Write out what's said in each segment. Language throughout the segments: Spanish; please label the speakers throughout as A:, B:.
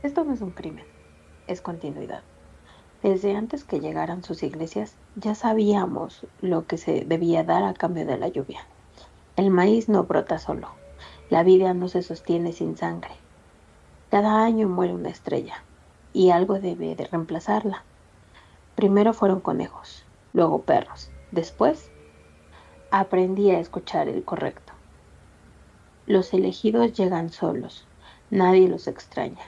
A: Esto no es un crimen, es continuidad. Desde antes que llegaran sus iglesias, ya sabíamos lo que se debía dar a cambio de la lluvia. El maíz no brota solo. La vida no se sostiene sin sangre. Cada año muere una estrella y algo debe de reemplazarla. Primero fueron conejos, luego perros. Después aprendí a escuchar el correcto. Los elegidos llegan solos. Nadie los extraña.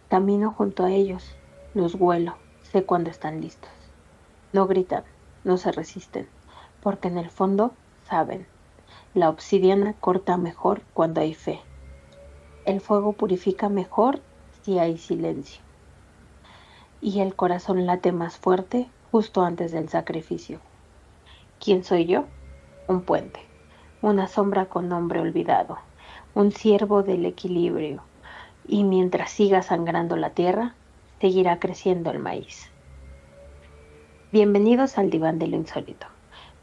A: Camino junto a ellos. Los huelo. Sé cuándo están listos. No gritan, no se resisten, porque en el fondo saben. La obsidiana corta mejor cuando hay fe. El fuego purifica mejor si hay silencio. Y el corazón late más fuerte justo antes del sacrificio. ¿Quién soy yo? Un puente, una sombra con nombre olvidado, un siervo del equilibrio. Y mientras siga sangrando la tierra, seguirá creciendo el maíz. Bienvenidos al diván de lo insólito,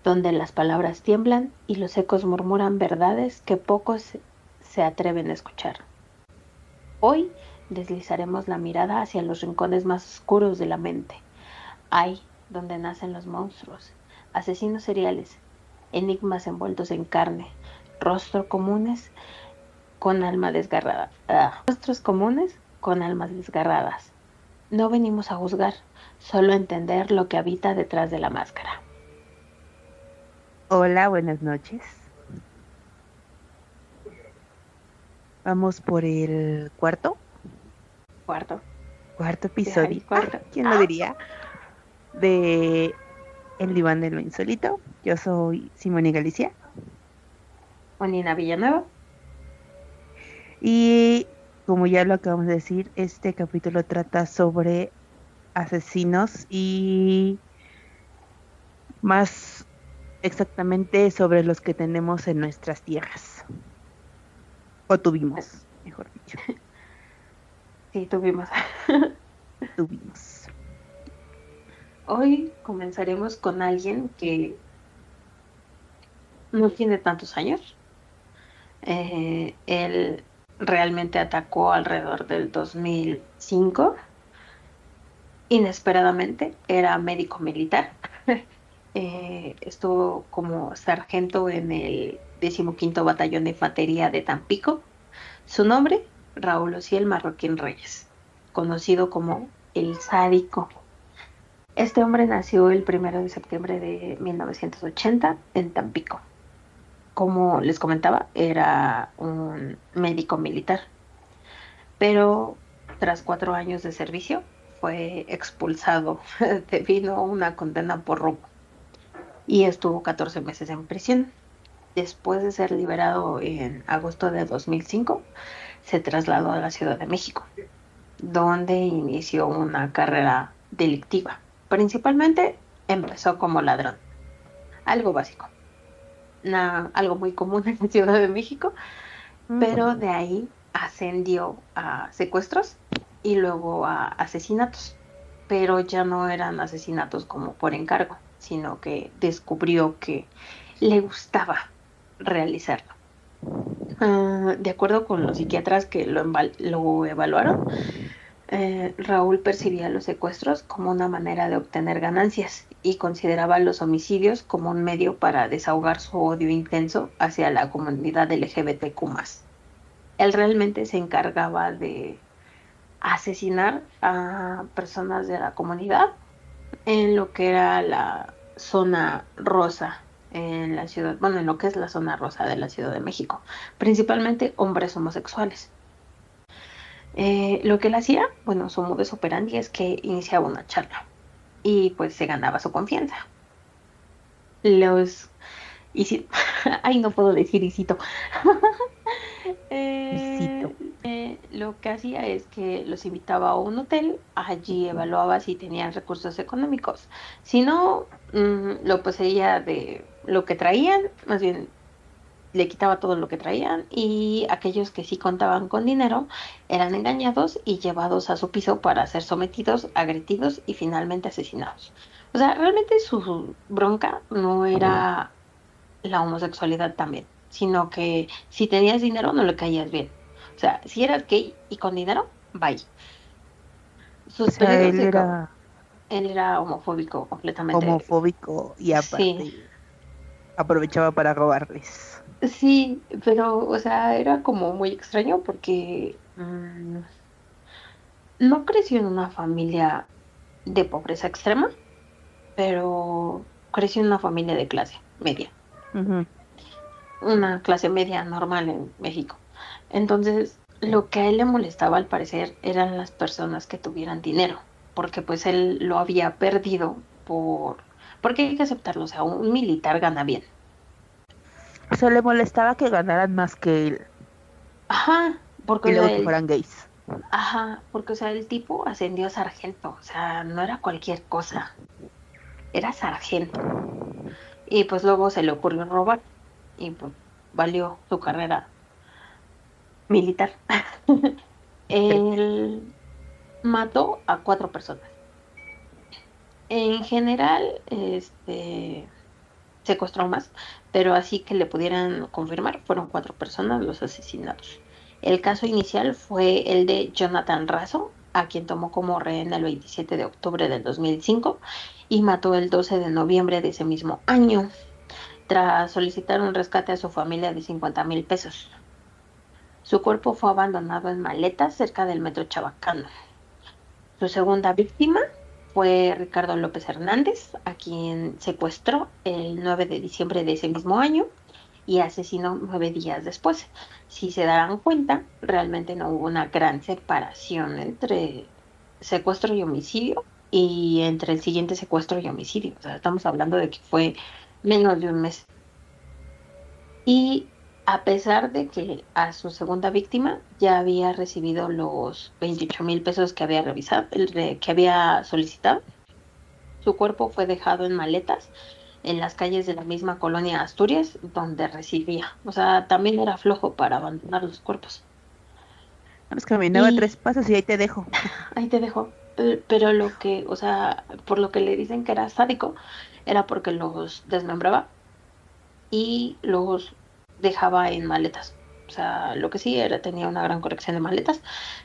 A: donde las palabras tiemblan y los ecos murmuran verdades que pocos se atreven a escuchar. Hoy deslizaremos la mirada hacia los rincones más oscuros de la mente, ahí donde nacen los monstruos, asesinos seriales, enigmas envueltos en carne, rostros comunes con alma desgarrada, rostros comunes con almas desgarradas. No venimos a juzgar, solo a entender lo que habita detrás de la máscara.
B: Hola, buenas noches. Vamos por el
A: Cuarto,
B: cuarto
A: deja el
B: episodio.
A: cuarto.
B: ¿Quién lo diría? De El Diván de lo Insólito. Yo soy Simone Galicia
A: Onina Villanueva.
B: y como ya lo acabamos de decir, este capítulo trata sobre asesinos y más exactamente sobre los que tenemos en nuestras tierras. O tuvimos, mejor dicho,
A: Sí, tuvimos.
B: tuvimos.
A: Hoy comenzaremos con alguien que no tiene tantos años. Él realmente atacó alrededor del 2005. Inesperadamente, era médico militar. Estuvo como sargento en el 15º Batallón de Infantería de Tampico. Su nombre, Raúl Ociel Marroquín Reyes, conocido como el Sádico. Este hombre nació el 1 de septiembre de 1980 en Tampico. Como les comentaba, era un médico militar, pero tras 4 años de servicio fue expulsado debido a una condena por robo y estuvo 14 meses en prisión. Después de ser liberado en agosto de 2005, se trasladó a la Ciudad de México, donde inició una carrera delictiva. Principalmente empezó como ladrón, algo básico, algo muy común en la Ciudad de México, pero de ahí ascendió a secuestros y luego a asesinatos, pero ya no eran asesinatos como por encargo, sino que descubrió que le gustaba realizarlo. De acuerdo con los psiquiatras que lo evaluaron, Raúl percibía los secuestros como una manera de obtener ganancias y consideraba los homicidios como un medio para desahogar su odio intenso hacia la comunidad LGBTQ+. Él realmente se encargaba de asesinar a personas de la comunidad en lo que era la zona rosa en la ciudad, bueno, en lo que es la zona rosa de la Ciudad de México, principalmente hombres homosexuales. Lo que él hacía, bueno, su modus operandi es que iniciaba una charla y pues se ganaba su confianza. Los, y si, ay, no puedo decir isito.
B: Visito.
A: Lo que hacía es que los invitaba a un hotel, allí evaluaba si tenían recursos económicos. Si no, lo poseía de lo que traían, más bien le quitaba todo lo que traían y aquellos que sí contaban con dinero eran engañados y llevados a su piso para ser sometidos, agredidos y finalmente asesinados. O sea, realmente su bronca no era la homosexualidad también, sino que si tenías dinero no le caías bien. O sea, si eras gay y con dinero, Bye.
B: O
A: Sus
B: sea,
A: peleas
B: él
A: de
B: era
A: él era homofóbico completamente.
B: homofóbico y
A: Sí,
B: aparte aprovechaba para robarles.
A: sí, pero, o sea, era como muy extraño porque no creció en una familia de pobreza extrema, pero creció en una familia de clase media,
B: Ujú.
A: una clase media normal en México. Entonces, lo que a él le molestaba al parecer eran las personas que tuvieran dinero, porque pues él lo había perdido porque hay que aceptarlo, o sea, un militar gana bien.
B: O sea, le molestaba que ganaran más que él
A: Ajá, porque
B: y
A: o
B: luego
A: sea,
B: que fueran gays.
A: el tipo ascendió a sargento, o sea, no era cualquier cosa, era sargento. Y pues luego se le ocurrió robar y pues valió su carrera militar.
B: Sí.
A: Él mató a 4 personas. En general, secuestró más, pero así que le pudieran confirmar, fueron 4 personas los asesinados. El caso inicial fue el de Jonathan Razo, a quien tomó como rehén el 27 de octubre del 2005 y mató el 12 de noviembre de ese mismo año, tras solicitar un rescate a su familia de 50,000 pesos. Su cuerpo fue abandonado en maletas cerca del metro Chabacano. Su segunda víctima fue Ricardo López Hernández, a quien secuestró el 9 de diciembre de ese mismo año y asesinó 9 días después. Si se darán cuenta, realmente no hubo una gran separación entre secuestro y homicidio y entre el siguiente secuestro y homicidio. O sea, estamos hablando de que fue menos de un mes. Y a pesar de que a su segunda víctima ya había recibido los 28,000 pesos que había revisado, que había solicitado, su cuerpo fue dejado en maletas en las calles de la misma colonia Asturias donde residía. O sea, también era flojo para abandonar los cuerpos.
B: Nada caminaba
A: Y
B: 3 pasos y ahí te dejo.
A: ahí te dejo. Pero lo que, o sea, por lo que le dicen que era sádico, era porque los desmembraba y los dejaba en maletas. O sea, lo que sí era, tenía una gran colección de maletas,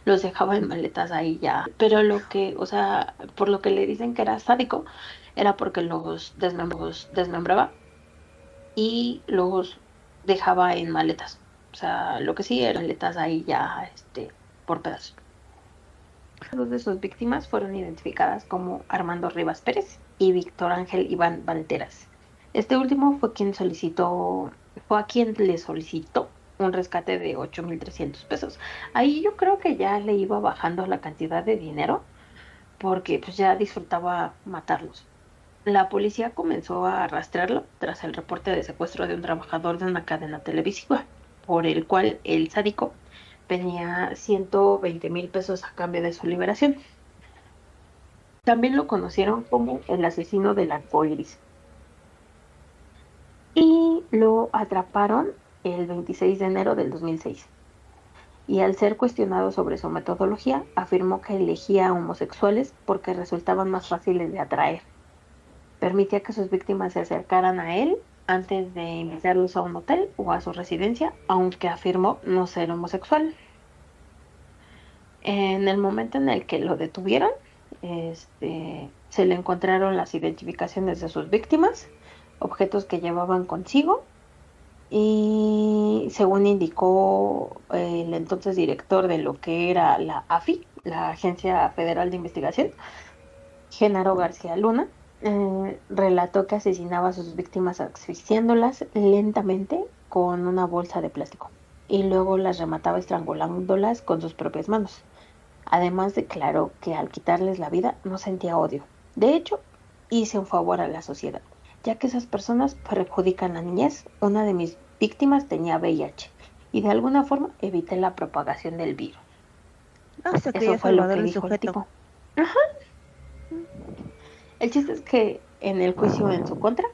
A: los dejaba en maletas ahí ya. Pero lo que, o sea, por lo que le dicen que era sádico, era porque los desmembraba y los dejaba en maletas. O sea, lo que sí eran maletas ahí ya, por pedazos. Dos de sus víctimas fueron identificadas como Armando Rivas Pérez y Víctor Ángel Iván Valteras. Este último fue a quien le solicitó un rescate de 8,300 pesos. Ahí yo creo que ya le iba bajando la cantidad de dinero porque pues ya disfrutaba matarlos. La policía comenzó a rastrearlo tras el reporte de secuestro de un trabajador de una cadena televisiva, por el cual el sádico pedía 120,000 pesos a cambio de su liberación. También lo conocieron como el asesino del arco iris y lo atraparon el 26 de enero del 2006. Y al ser cuestionado sobre su metodología, afirmó que elegía a homosexuales porque resultaban más fáciles de atraer. Permitía que sus víctimas se acercaran a él antes de invitarlos a un hotel o a su residencia, aunque afirmó no ser homosexual. En el momento en el que lo detuvieron, se le encontraron las identificaciones de sus víctimas, objetos que llevaban consigo y según indicó el entonces director de lo que era la AFI, la Agencia Federal de Investigación, Genaro García Luna, relató que asesinaba a sus víctimas asfixiándolas lentamente con una bolsa de plástico y luego las remataba estrangulándolas con sus propias manos. Además, declaró que al quitarles la vida no sentía odio. De hecho, hice un favor a la sociedad, ya que esas personas perjudican la niñez. Una de mis víctimas tenía VIH y de alguna forma evité la propagación del virus.
B: No, se
A: Eso
B: creía
A: fue lo
B: salvador
A: que
B: del
A: dijo el
B: sujeto.
A: tipo. Ajá. El chiste es que en el juicio en su contra,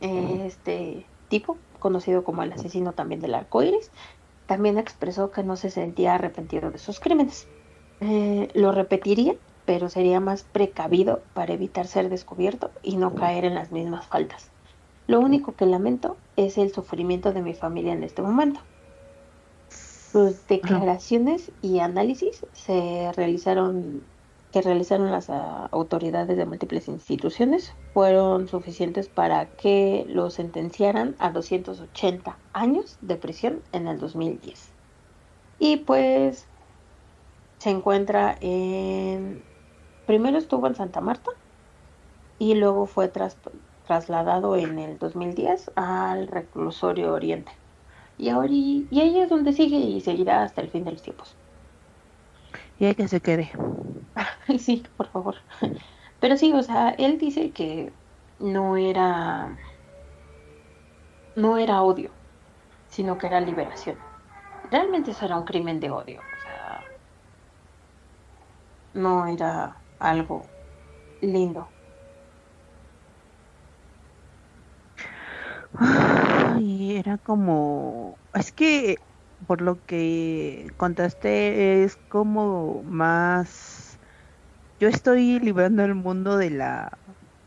A: este tipo, conocido como el asesino también del arco iris, también expresó que no se sentía arrepentido de sus crímenes. Lo repetiría, pero sería más precavido para evitar ser descubierto y no caer en las mismas faltas. Lo único que lamento es el sufrimiento de mi familia en este momento. Sus
B: Ajá.
A: declaraciones y análisis que realizaron las autoridades de múltiples instituciones fueron suficientes para que lo sentenciaran a 280 años de prisión en el 2010. Y pues se encuentra primero estuvo en Santa Marta y luego fue trasladado en el 2010 al reclusorio Oriente. Y ahí es donde sigue y seguirá hasta el fin de los tiempos.
B: Y hay que se quede.
A: Ay, sí, por favor. Pero sí, o sea, él dice que no era, no era odio, sino que era liberación. Realmente eso era un crimen de odio, o sea, no era algo lindo.
B: Y era como, es que por lo que contaste es como más, yo estoy librando el mundo de la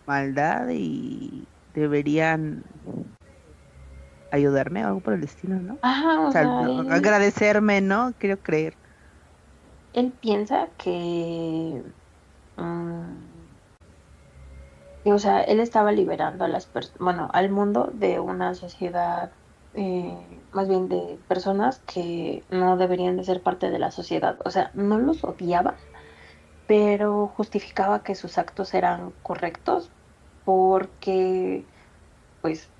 B: maldad y deberían ayudarme o algo por el estilo, ¿no? O
A: Ajá, o
B: sea,
A: sea,
B: agradecerme, ¿no? Quiero creer.
A: él piensa mm, o sea, él estaba liberando a las personas, bueno, al mundo de una sociedad, más bien de personas que no deberían de ser parte de la sociedad. O sea, no los odiaba, pero justificaba que sus actos eran correctos porque, pues,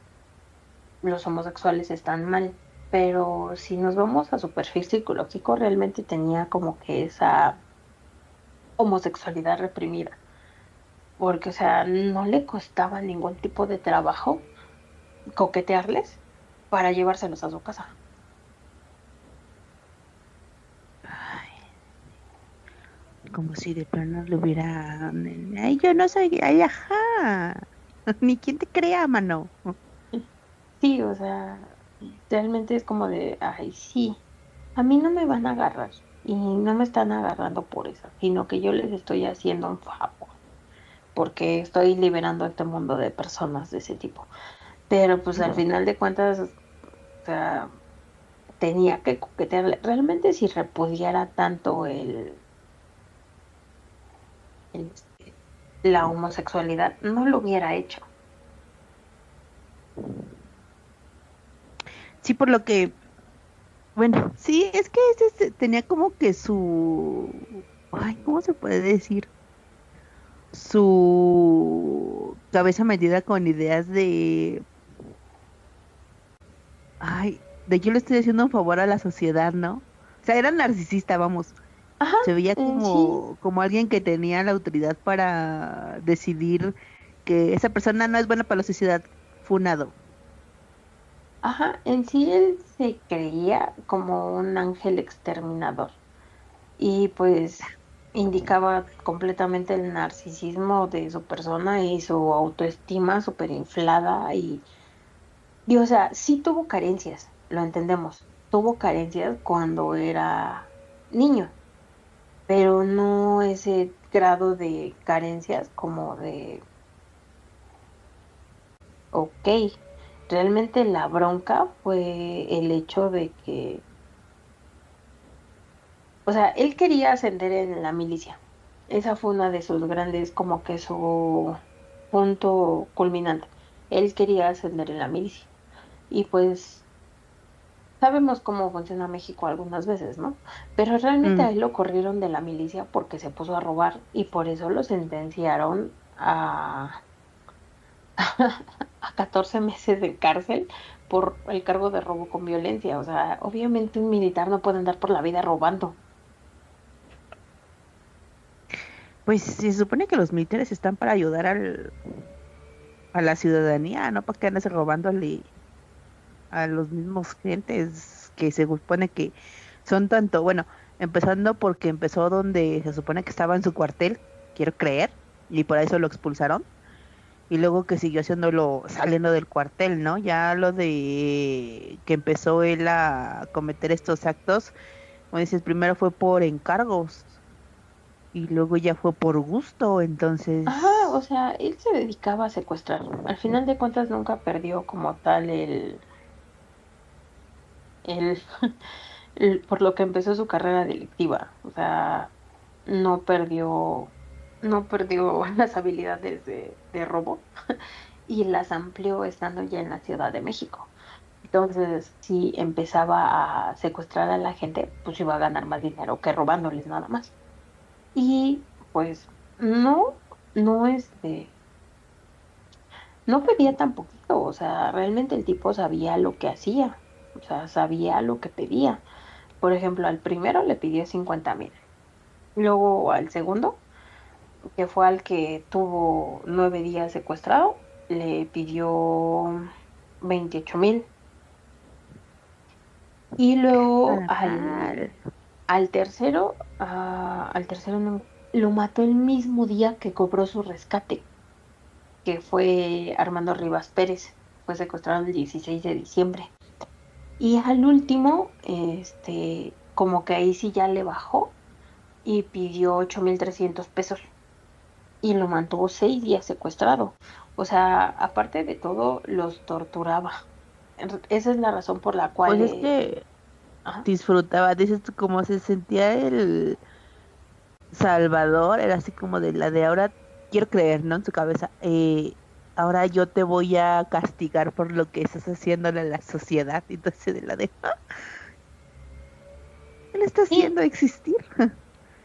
A: los homosexuales están mal. Pero si nos vamos a su perfil psicológico, realmente tenía como que esa homosexualidad reprimida, porque, o sea, no le costaba ningún tipo de trabajo coquetearles para llevárselos a su casa.
B: Como si de plano le hubiera, ay, yo no soy, ay, ajá, ni quien te crea, mano.
A: Sí, o sea, realmente es como de, ay, sí, a mí no me van a agarrar y no me están agarrando por eso, sino que yo les estoy haciendo un favor, porque estoy liberando este mundo de personas de ese tipo. Pero pues al final de cuentas, o sea, tenía que coquetearle. Realmente si repudiara tanto el- la homosexualidad, no lo hubiera hecho.
B: Sí, por lo que, bueno, sí, es que tenía como que su, ay, ¿cómo se puede decir? Su cabeza metida con ideas de, ay, de yo le estoy haciendo un favor a la sociedad, ¿no? O sea, era narcisista, vamos.
A: Ajá,
B: Se veía
A: en sí.
B: como alguien que tenía la autoridad para decidir que esa persona no es buena para la sociedad, funado.
A: Ajá, en sí él se creía como un ángel exterminador y pues indicaba completamente el narcisismo de su persona y su autoestima súper inflada y o sea, sí tuvo carencias, lo entendemos, tuvo carencias cuando era niño, pero no ese grado de carencias como de, ok, realmente la bronca fue el hecho de que o sea, él quería ascender en la milicia. Esa fue una de sus grandes, como que su punto culminante. Él quería ascender en la milicia. Y pues sabemos cómo funciona México algunas veces, ¿no? Pero realmente
B: Mm,
A: a él lo corrieron de la milicia porque se puso a robar y por eso lo sentenciaron a 14 meses de cárcel por el cargo de robo con violencia. O sea, obviamente un militar no puede andar por la vida robando.
B: pues se supone que los militares están para ayudar a la ciudadanía, no para que andes robándole a los mismos gentes que se supone que son tanto, bueno, empezando porque empezó donde se supone que estaba en su cuartel, quiero creer, y por eso lo expulsaron, y luego que siguió haciéndolo saliendo del cuartel, ¿no? Ya lo de que empezó él a cometer estos actos, como dices, primero fue por encargos y luego ya fue por gusto,
A: Ajá, o
B: entonces,
A: sea, él se dedicaba a secuestrar. Al final de cuentas nunca perdió como tal el, por lo que empezó su carrera delictiva. O sea, no perdió, no perdió las habilidades de robo y las amplió estando ya en la Ciudad de México. Entonces, si empezaba a secuestrar a la gente, pues iba a ganar más dinero que robándoles nada más. Y pues no, no no pedía tan poquito, o sea, realmente el tipo sabía lo que hacía, o sea, sabía lo que pedía. Por ejemplo, al primero le pidió 50,000, luego al segundo, que fue al que tuvo 9 días secuestrado, le pidió 28,000. Y luego
B: Ajá.
A: al tercero lo mató el mismo día que cobró su rescate, que fue Armando Rivas Pérez. Fue secuestrado el 16 de diciembre. Y al último, como que ahí sí ya le bajó y pidió 8,300 pesos y lo mantuvo 6 días secuestrado. O sea, aparte de todo, los torturaba. Esa es la razón por la cual...
B: Pues es que
A: ajá.
B: disfrutaba, dices tú, como se sentía el Salvador, era así como de la de ahora quiero creer, ¿no? En su cabeza, ahora yo te voy a castigar por lo que estás haciéndole a la sociedad. Y entonces de la de, "Ah, él está
A: Y
B: haciendo existir".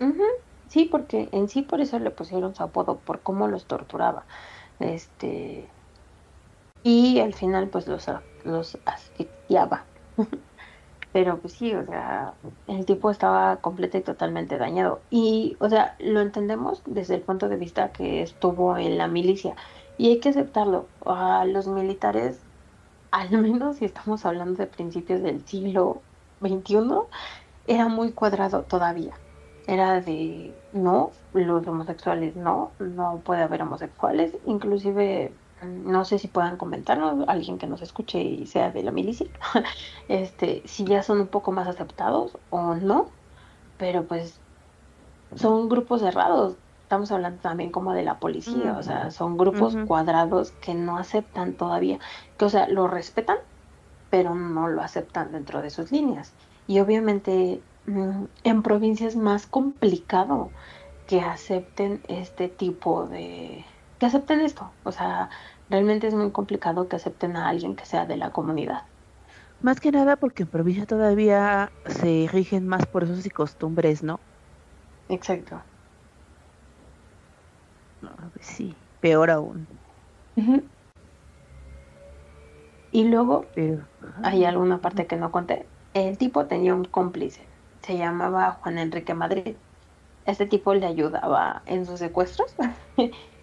A: ujú, sí, porque en sí por eso le pusieron su apodo, por cómo los torturaba. Este, y al final pues los asfixiaba. Pero pues sí, o sea, el tipo estaba completa y totalmente dañado. Y, o sea, lo entendemos desde el punto de vista que estuvo en la milicia. Y hay que aceptarlo. A los militares, al menos si estamos hablando de principios del siglo XXI, era muy cuadrado todavía. Era de, no, los homosexuales no, no puede haber homosexuales. Inclusive, no sé si puedan comentarnos, alguien que nos escuche y sea de la milicia, si ya son un poco más aceptados o no, pero pues son grupos cerrados. Estamos hablando también como de la policía,
B: Mm,
A: o sea, son grupos
B: ujú.
A: cuadrados que no aceptan todavía, que o sea, lo respetan, pero no lo aceptan dentro de sus líneas. Y obviamente en provincia es más complicado que acepten este tipo que acepten esto. O sea, realmente es muy complicado que acepten a alguien que sea de la comunidad.
B: Más que nada porque en provincia todavía se rigen más por esos y costumbres, ¿no?
A: Exacto.
B: No, pues sí, peor aún.
A: Ujú. Y luego
B: Pero,
A: hay
B: ajá,
A: alguna parte que no conté. El tipo tenía un cómplice. Se llamaba Juan Enrique Madrid. Este tipo le ayudaba en sus secuestros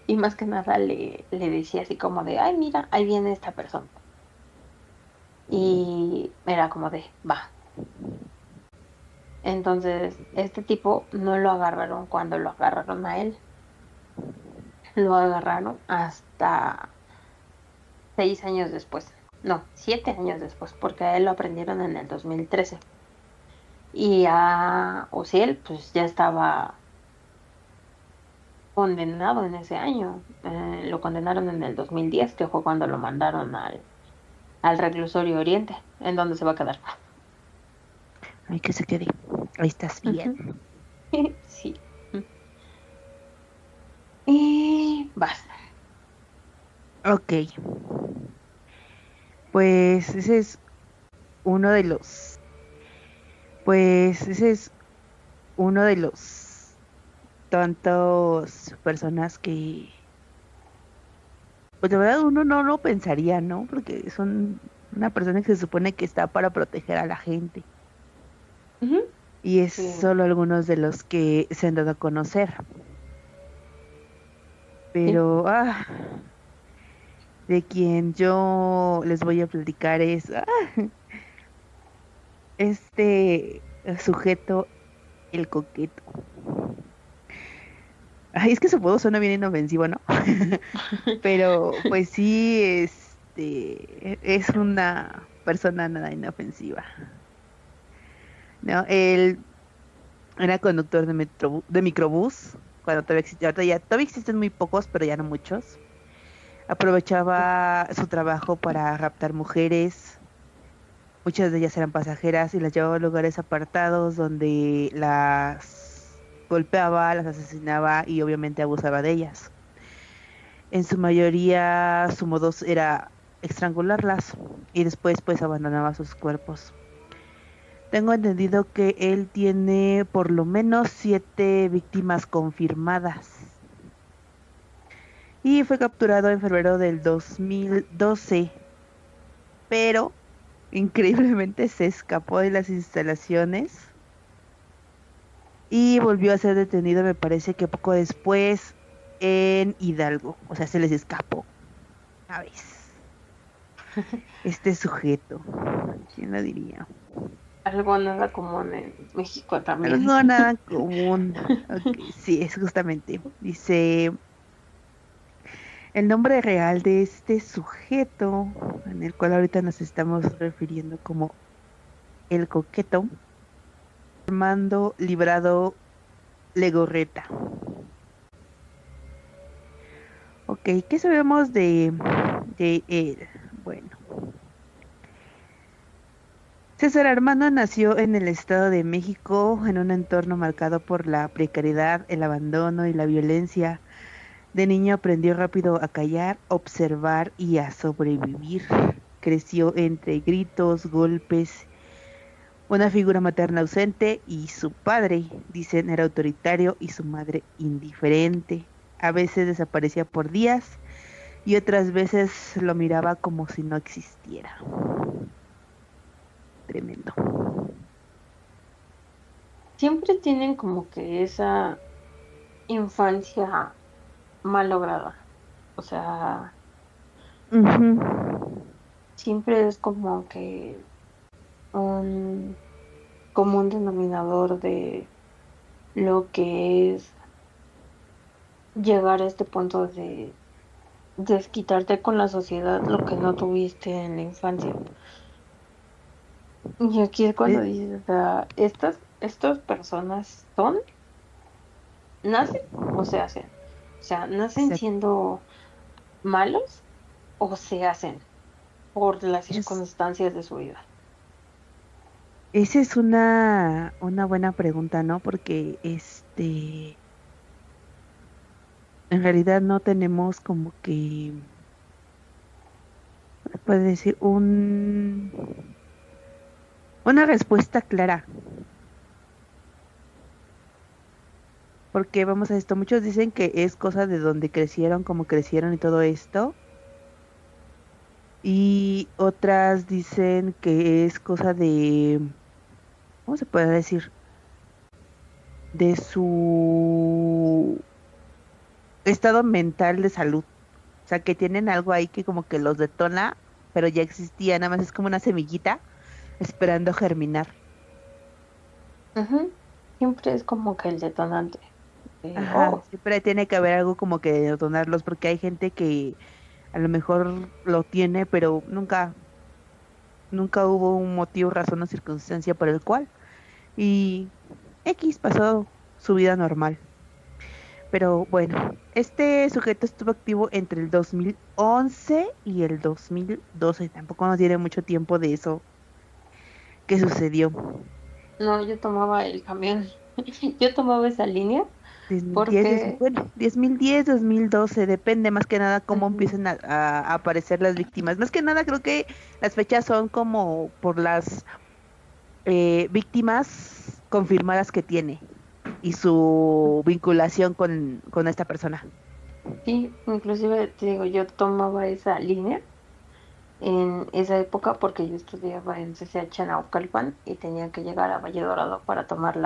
A: y más que nada le decía así como de, ay, mira, ahí viene esta persona. Y era como de, va. Entonces, este tipo no lo agarraron cuando lo agarraron a él, lo agarraron hasta 6 años después. No, 7 años después, porque a él lo aprendieron en el 2013. Y a Ociel, pues ya estaba condenado en ese año. Lo condenaron en el 2010, que fue cuando lo mandaron al reclusorio Oriente, en donde se va a quedar.
B: ay, que se quede. Ahí estás bien.
A: Ujú. Sí. Y basta.
B: Ok, pues ese es uno de los, pues ese es uno de los tantos personas que, pues de verdad uno no lo pensaría, ¿no? Porque son una persona que se supone que está para proteger a la gente.
A: Ujú.
B: Y es
A: Sí.
B: solo algunos de los que se han dado a conocer.
A: Sí.
B: Pero, de quien yo les voy a platicar es este sujeto, el coqueto. Ay, es que su apodo suena bien inofensivo, ¿no? Pero pues sí, es una persona nada inofensiva, ¿no? Él era conductor de de microbús, cuando todavía existía, ahorita ya, todavía existen muy pocos, pero ya no muchos. Aprovechaba su trabajo para raptar mujeres, Muchas de ellas eran pasajeras y las llevaba a lugares apartados donde las golpeaba, las asesinaba y obviamente abusaba de ellas. En su mayoría su modus era estrangularlas y después pues abandonaba sus cuerpos. Tengo entendido que él tiene por lo menos 7 víctimas confirmadas y fue capturado en febrero del 2012, pero increíblemente se escapó de las instalaciones y volvió a ser detenido, me parece que poco después, en Hidalgo. O sea, se les escapó. ¿Sabes? Este sujeto, ¿quién lo diría?
A: Algo nada común en México también.
B: Algo nada común. Ok, sí, es justamente. Dice, el nombre real de este sujeto, en el cual ahorita nos estamos refiriendo como el coqueto, Armando Librado Legorreta. Ok, ¿qué sabemos de él? Bueno, César Armando nació en el Estado de México en un entorno marcado por la precariedad, el abandono y la violencia. De niño aprendió rápido a callar, observar y a sobrevivir. Creció entre gritos, golpes, una figura materna ausente y su padre, dicen, era autoritario y su madre indiferente. A veces desaparecía por días y otras veces lo miraba como si no existiera. Tremendo.
A: Siempre tienen como que esa infancia mal lograda. O sea,
B: Ujú.
A: siempre es como que un común denominador de lo que es llegar a este punto de desquitarte con la sociedad lo que no tuviste en la infancia. Y aquí es cuando
B: Eh,
A: dices, o sea, estas personas nacen o se hacen. O sea, nacen
B: exacto.
A: siendo malos o se hacen por las
B: Es-
A: circunstancias de su vida.
B: Esa es una buena pregunta, ¿no? Porque en realidad no tenemos como que, puede decir, una respuesta clara. Porque vamos a esto, muchos dicen que es cosa de donde crecieron, cómo crecieron y todo esto. Y otras dicen que es cosa de, ¿cómo se puede decir? De su estado mental de salud. O sea, que tienen algo ahí que como que los detona, pero ya existía, nada más es como una semillita esperando germinar.
A: Ujú. Siempre es como que el detonante de,
B: Ajá,
A: oh,
B: siempre tiene que haber algo como que detonarlos, porque hay gente que a lo mejor lo tiene, pero nunca hubo un motivo, razón o circunstancia por el cual. Y X pasó su vida normal. Pero bueno, este sujeto estuvo activo entre el 2011 y el 2012. Tampoco nos tiene mucho tiempo de eso que sucedió.
A: no, yo tomaba el camión, yo tomaba esa línea
B: 2010,
A: porque
B: bueno, 2010, 2012, depende más que nada cómo
A: ujú,
B: empiecen a aparecer las víctimas. Más que nada creo que las fechas son como por las víctimas confirmadas que tiene y su vinculación con esta persona.
A: sí, inclusive te digo, yo tomaba esa línea en esa época porque yo estudiaba en CCH Naucalpan y tenía que llegar a Valle Dorado para tomar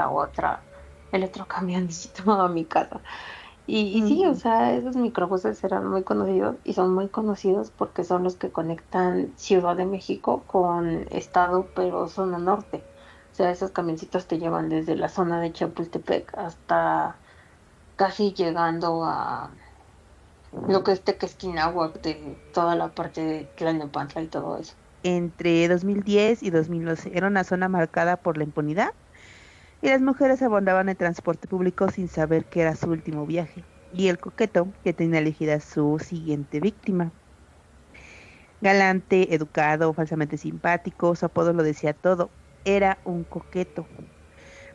A: el otro camioncito a mi casa. Y sí, o
B: Ujú.
A: sea, esos microbuses eran muy conocidos y son muy conocidos porque son los que conectan Ciudad de México con Estado, pero zona norte. O sea, esos camioncitos te llevan desde la zona de Chapultepec hasta casi llegando a lo que es Tequesquinahuac, de toda la parte de Tlalnepantla y todo eso.
B: Entre 2010 y 2011 era una zona marcada por la impunidad y las mujeres abundaban en transporte público sin saber que era su último viaje. Y el coqueto que tenía elegida su siguiente víctima. Galante, educado, falsamente simpático, su apodo lo decía todo. Era un coqueto.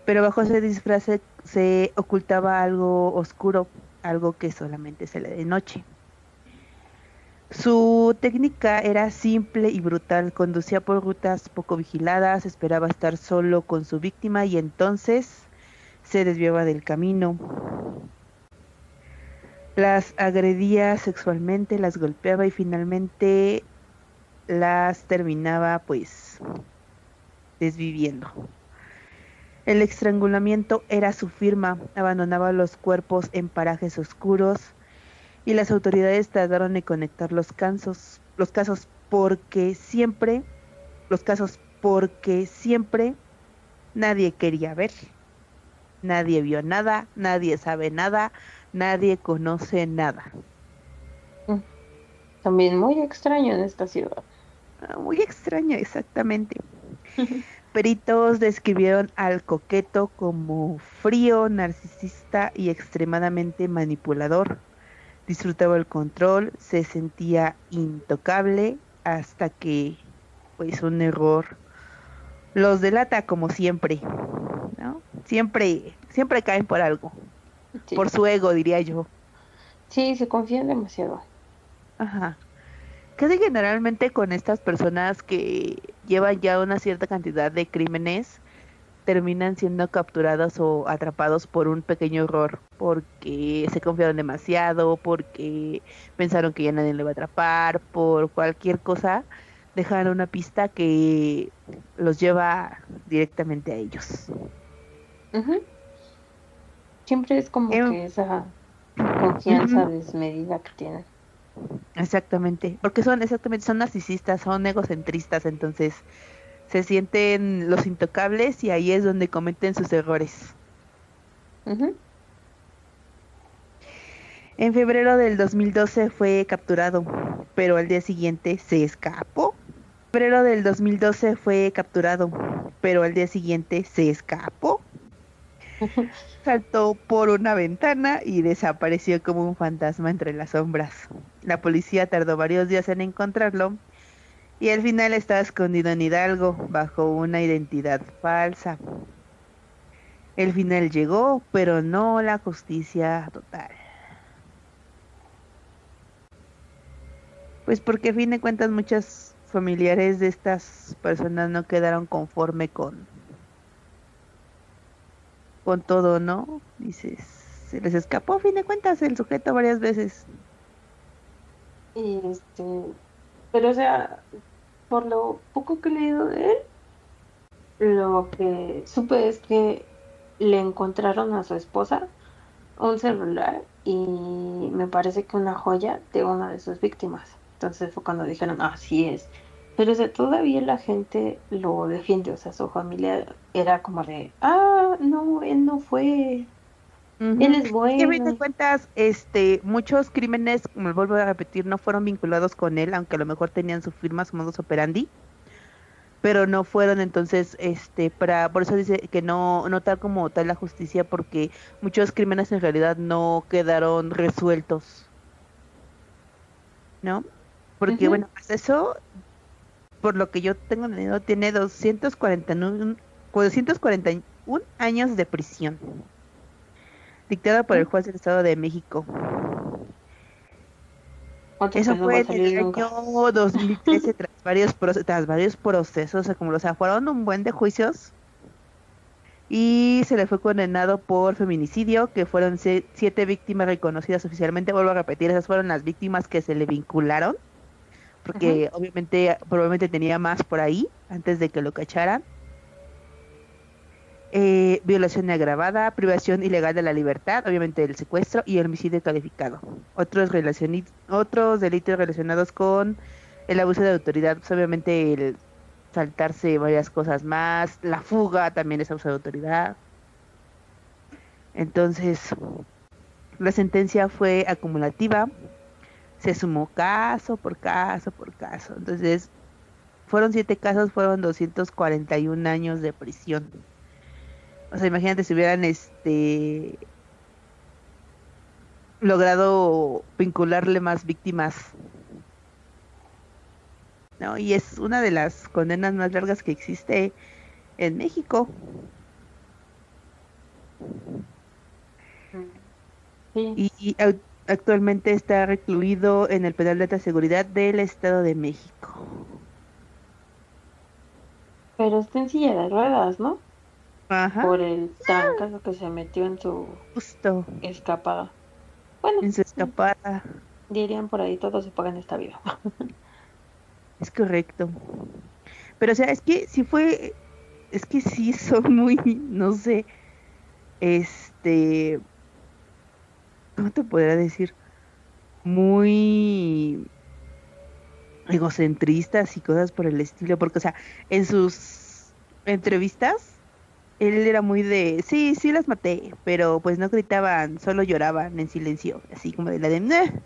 B: Pero bajo ese disfraz se ocultaba algo oscuro, algo que solamente se le de noche. Su técnica era simple y brutal, conducía por rutas poco vigiladas, esperaba estar solo con su víctima y entonces se desviaba del camino. Las agredía sexualmente, las golpeaba y finalmente las terminaba pues desviviendo. El estrangulamiento era su firma, abandonaba los cuerpos en parajes oscuros y las autoridades tardaron en conectar los casos porque siempre nadie quería ver, nadie vio nada, nadie sabe nada, nadie conoce nada.
A: Mm. También muy extraño en esta ciudad.
B: Muy extraño, exactamente. Peritos describieron al coqueto como frío, narcisista y extremadamente manipulador. Disfrutaba el control, se sentía intocable hasta que, pues, un error los delata como siempre, ¿no? Siempre caen por algo, por
A: Sí,
B: su ego, diría yo.
A: sí, se confían demasiado.
B: Ajá. Casi generalmente con estas personas que llevan ya una cierta cantidad de crímenes, terminan siendo capturados o atrapados por un pequeño error, porque se confiaron demasiado, porque pensaron que ya nadie le iba a atrapar, por cualquier cosa, dejan una pista que los lleva directamente a ellos.
A: Ujú. Siempre es como
B: Em,
A: que esa
B: Ujú,
A: confianza desmedida que tienen.
B: exactamente, porque son narcisistas, son egocentristas, entonces se sienten los intocables y ahí es donde cometen sus errores.
A: Ujú.
B: En febrero del 2012 fue capturado, pero al día siguiente se escapó. Febrero del 2012 fue capturado, pero al día siguiente se escapó. Saltó por una ventana y desapareció como un fantasma entre las sombras. La policía tardó varios días en encontrarlo y al final estaba escondido en Hidalgo bajo una identidad falsa. El final llegó, pero no la justicia total. Pues porque a fin de cuentas muchos familiares de estas personas no quedaron conforme con todo, ¿no? Dices, se les escapó a fin de cuentas el sujeto varias veces.
A: Y pero o sea, por lo poco que he leído de él, lo que supe es que le encontraron a su esposa un celular y me parece que una joya de una de sus víctimas. Entonces fue cuando dijeron, así es. Pero o sea, todavía la gente lo defiende, o sea, su familia era como de, no, él no fue, él
B: Ujú.
A: es
B: Es que a fin de
A: bueno.
B: cuentas, muchos crímenes, como vuelvo a repetir, no fueron vinculados con él, aunque a lo mejor tenían su firma, su modus operandi, pero no fueron entonces, por eso dice que no tal como tal la justicia, porque muchos crímenes en realidad no quedaron resueltos, ¿no? Porque
A: Ujú.
B: bueno, pues eso, por lo que yo tengo entendido, tiene 441 años de prisión, dictada por el juez del Estado de México.
A: Otro que
B: Eso
A: no va
B: fue
A: a
B: en el
A: salir
B: año
A: nunca.
B: 2013 tras varios procesos, o sea, como, o sea, fueron un buen de juicios y se le fue condenado por feminicidio, que fueron 7 víctimas reconocidas oficialmente. Vuelvo a repetir, esas fueron las víctimas que se le vincularon,
A: Ujú.
B: porque obviamente probablemente tenía más por ahí antes de que lo cacharan. Violación agravada, privación ilegal de la libertad, obviamente el secuestro y el homicidio calificado. Otros delitos relacionados con el abuso de autoridad, pues obviamente el saltarse varias cosas más, la fuga también es abuso de autoridad. Entonces, la sentencia fue acumulativa, se sumó caso por caso por caso. Entonces, fueron 7 casos, fueron 241 años de prisión. O sea, imagínate si hubieran logrado vincularle más víctimas. ¿no? Y es una de las condenas más largas que existe en México.
A: Mm. Sí,
B: Y actualmente está recluido en el penal de alta seguridad del Estado de México.
A: pero está en silla de ruedas, ¿no?
B: Ajá,
A: Por el trancazo que se metió en su
B: justo
A: escapada. Bueno,
B: en su escapada.
A: dirían por ahí, todo se paga en esta vida.
B: Es correcto. Pero o sea, es que sí son muy, no sé, este, ¿cómo te podría decir? Muy egocentristas y cosas por el estilo, porque, o sea, en sus entrevistas, él era muy de, sí, sí las maté, pero pues no gritaban, solo lloraban en silencio, así como de la de, "Meh".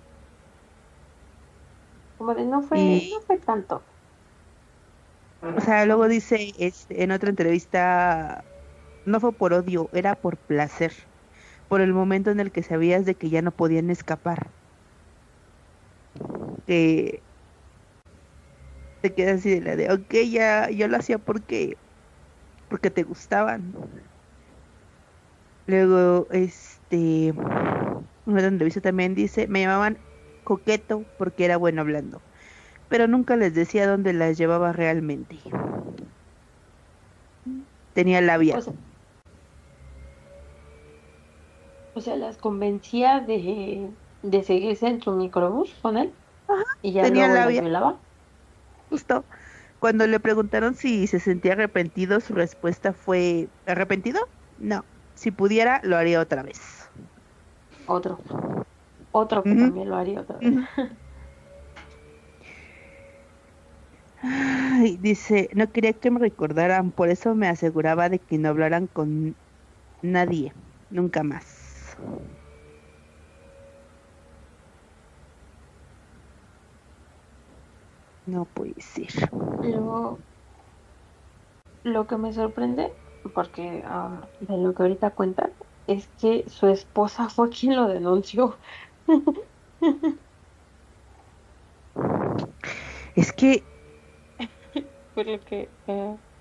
A: Como de no
B: Y,
A: fue tanto.
B: o sea, luego dice en otra entrevista, no fue por odio, era por placer, por el momento en el que sabías de que ya no podían escapar, que te quedas así de la de, ok, ya, yo lo hacía porque te gustaban. Luego, una entrevista también dice, me llamaban coqueto porque era bueno hablando, pero nunca les decía dónde las llevaba realmente. Tenía
A: O
B: labia.
A: sea, las convencía de seguirse en su microbús con él
B: Ajá,
A: y ya
B: tenía
A: luego las
B: labia,
A: violaba.
B: justo. Cuando le preguntaron si se sentía arrepentido, su respuesta fue, ¿arrepentido? No. Si pudiera, lo haría otra vez.
A: Otro, otro que
B: Ujú,
A: también lo haría otra vez.
B: ujú. Ay, dice, no quería que me recordaran, por eso me aseguraba de que no hablaran con nadie, nunca más. No puede ser.
A: Luego, lo que me sorprende, porque de lo que ahorita cuentan, es que su esposa fue quien lo denunció.
B: Es que
A: Por lo que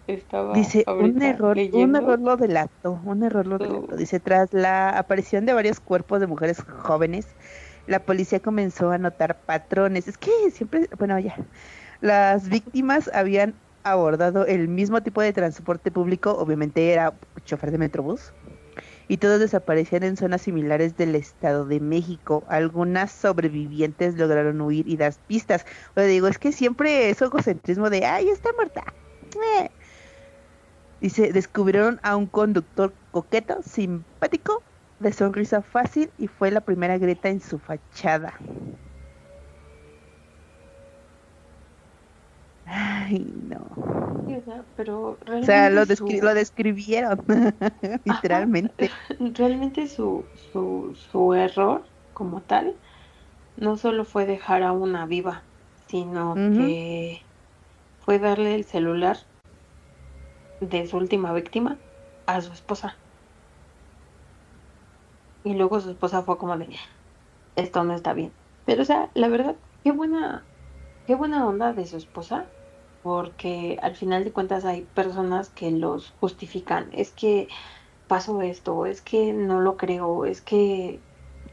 A: estaba
B: dice,
A: ahorita
B: un error
A: leyendo.
B: lo delató, un error lo delató.
A: su-
B: Dice, tras la aparición de varios cuerpos de mujeres jóvenes, la policía comenzó a notar patrones. Es que siempre, bueno, ya, las víctimas habían abordado el mismo tipo de transporte público, obviamente era chofer de Metrobús, y todos desaparecían en zonas similares del Estado de México. Algunas sobrevivientes lograron huir y dar pistas. O sea, digo, es que siempre es egocentrismo de, ay, está muerta. Eh. Dice, descubrieron a un conductor coqueto, simpático, de sonrisa fácil y fue la primera grieta en su fachada. Ay, no.
A: Sí, o sea, pero
B: O sea,
A: realmente
B: lo describieron,
A: ajá,
B: literalmente.
A: realmente su error como tal no solo fue dejar a una viva, sino
B: Ujú.
A: que fue darle el celular de su última víctima a su esposa. Y luego su esposa fue como de, esto no está bien. Pero, o sea, la verdad, qué buena onda de su esposa, porque al final de cuentas hay personas que los justifican. Es que pasó esto, es que no lo creo, es que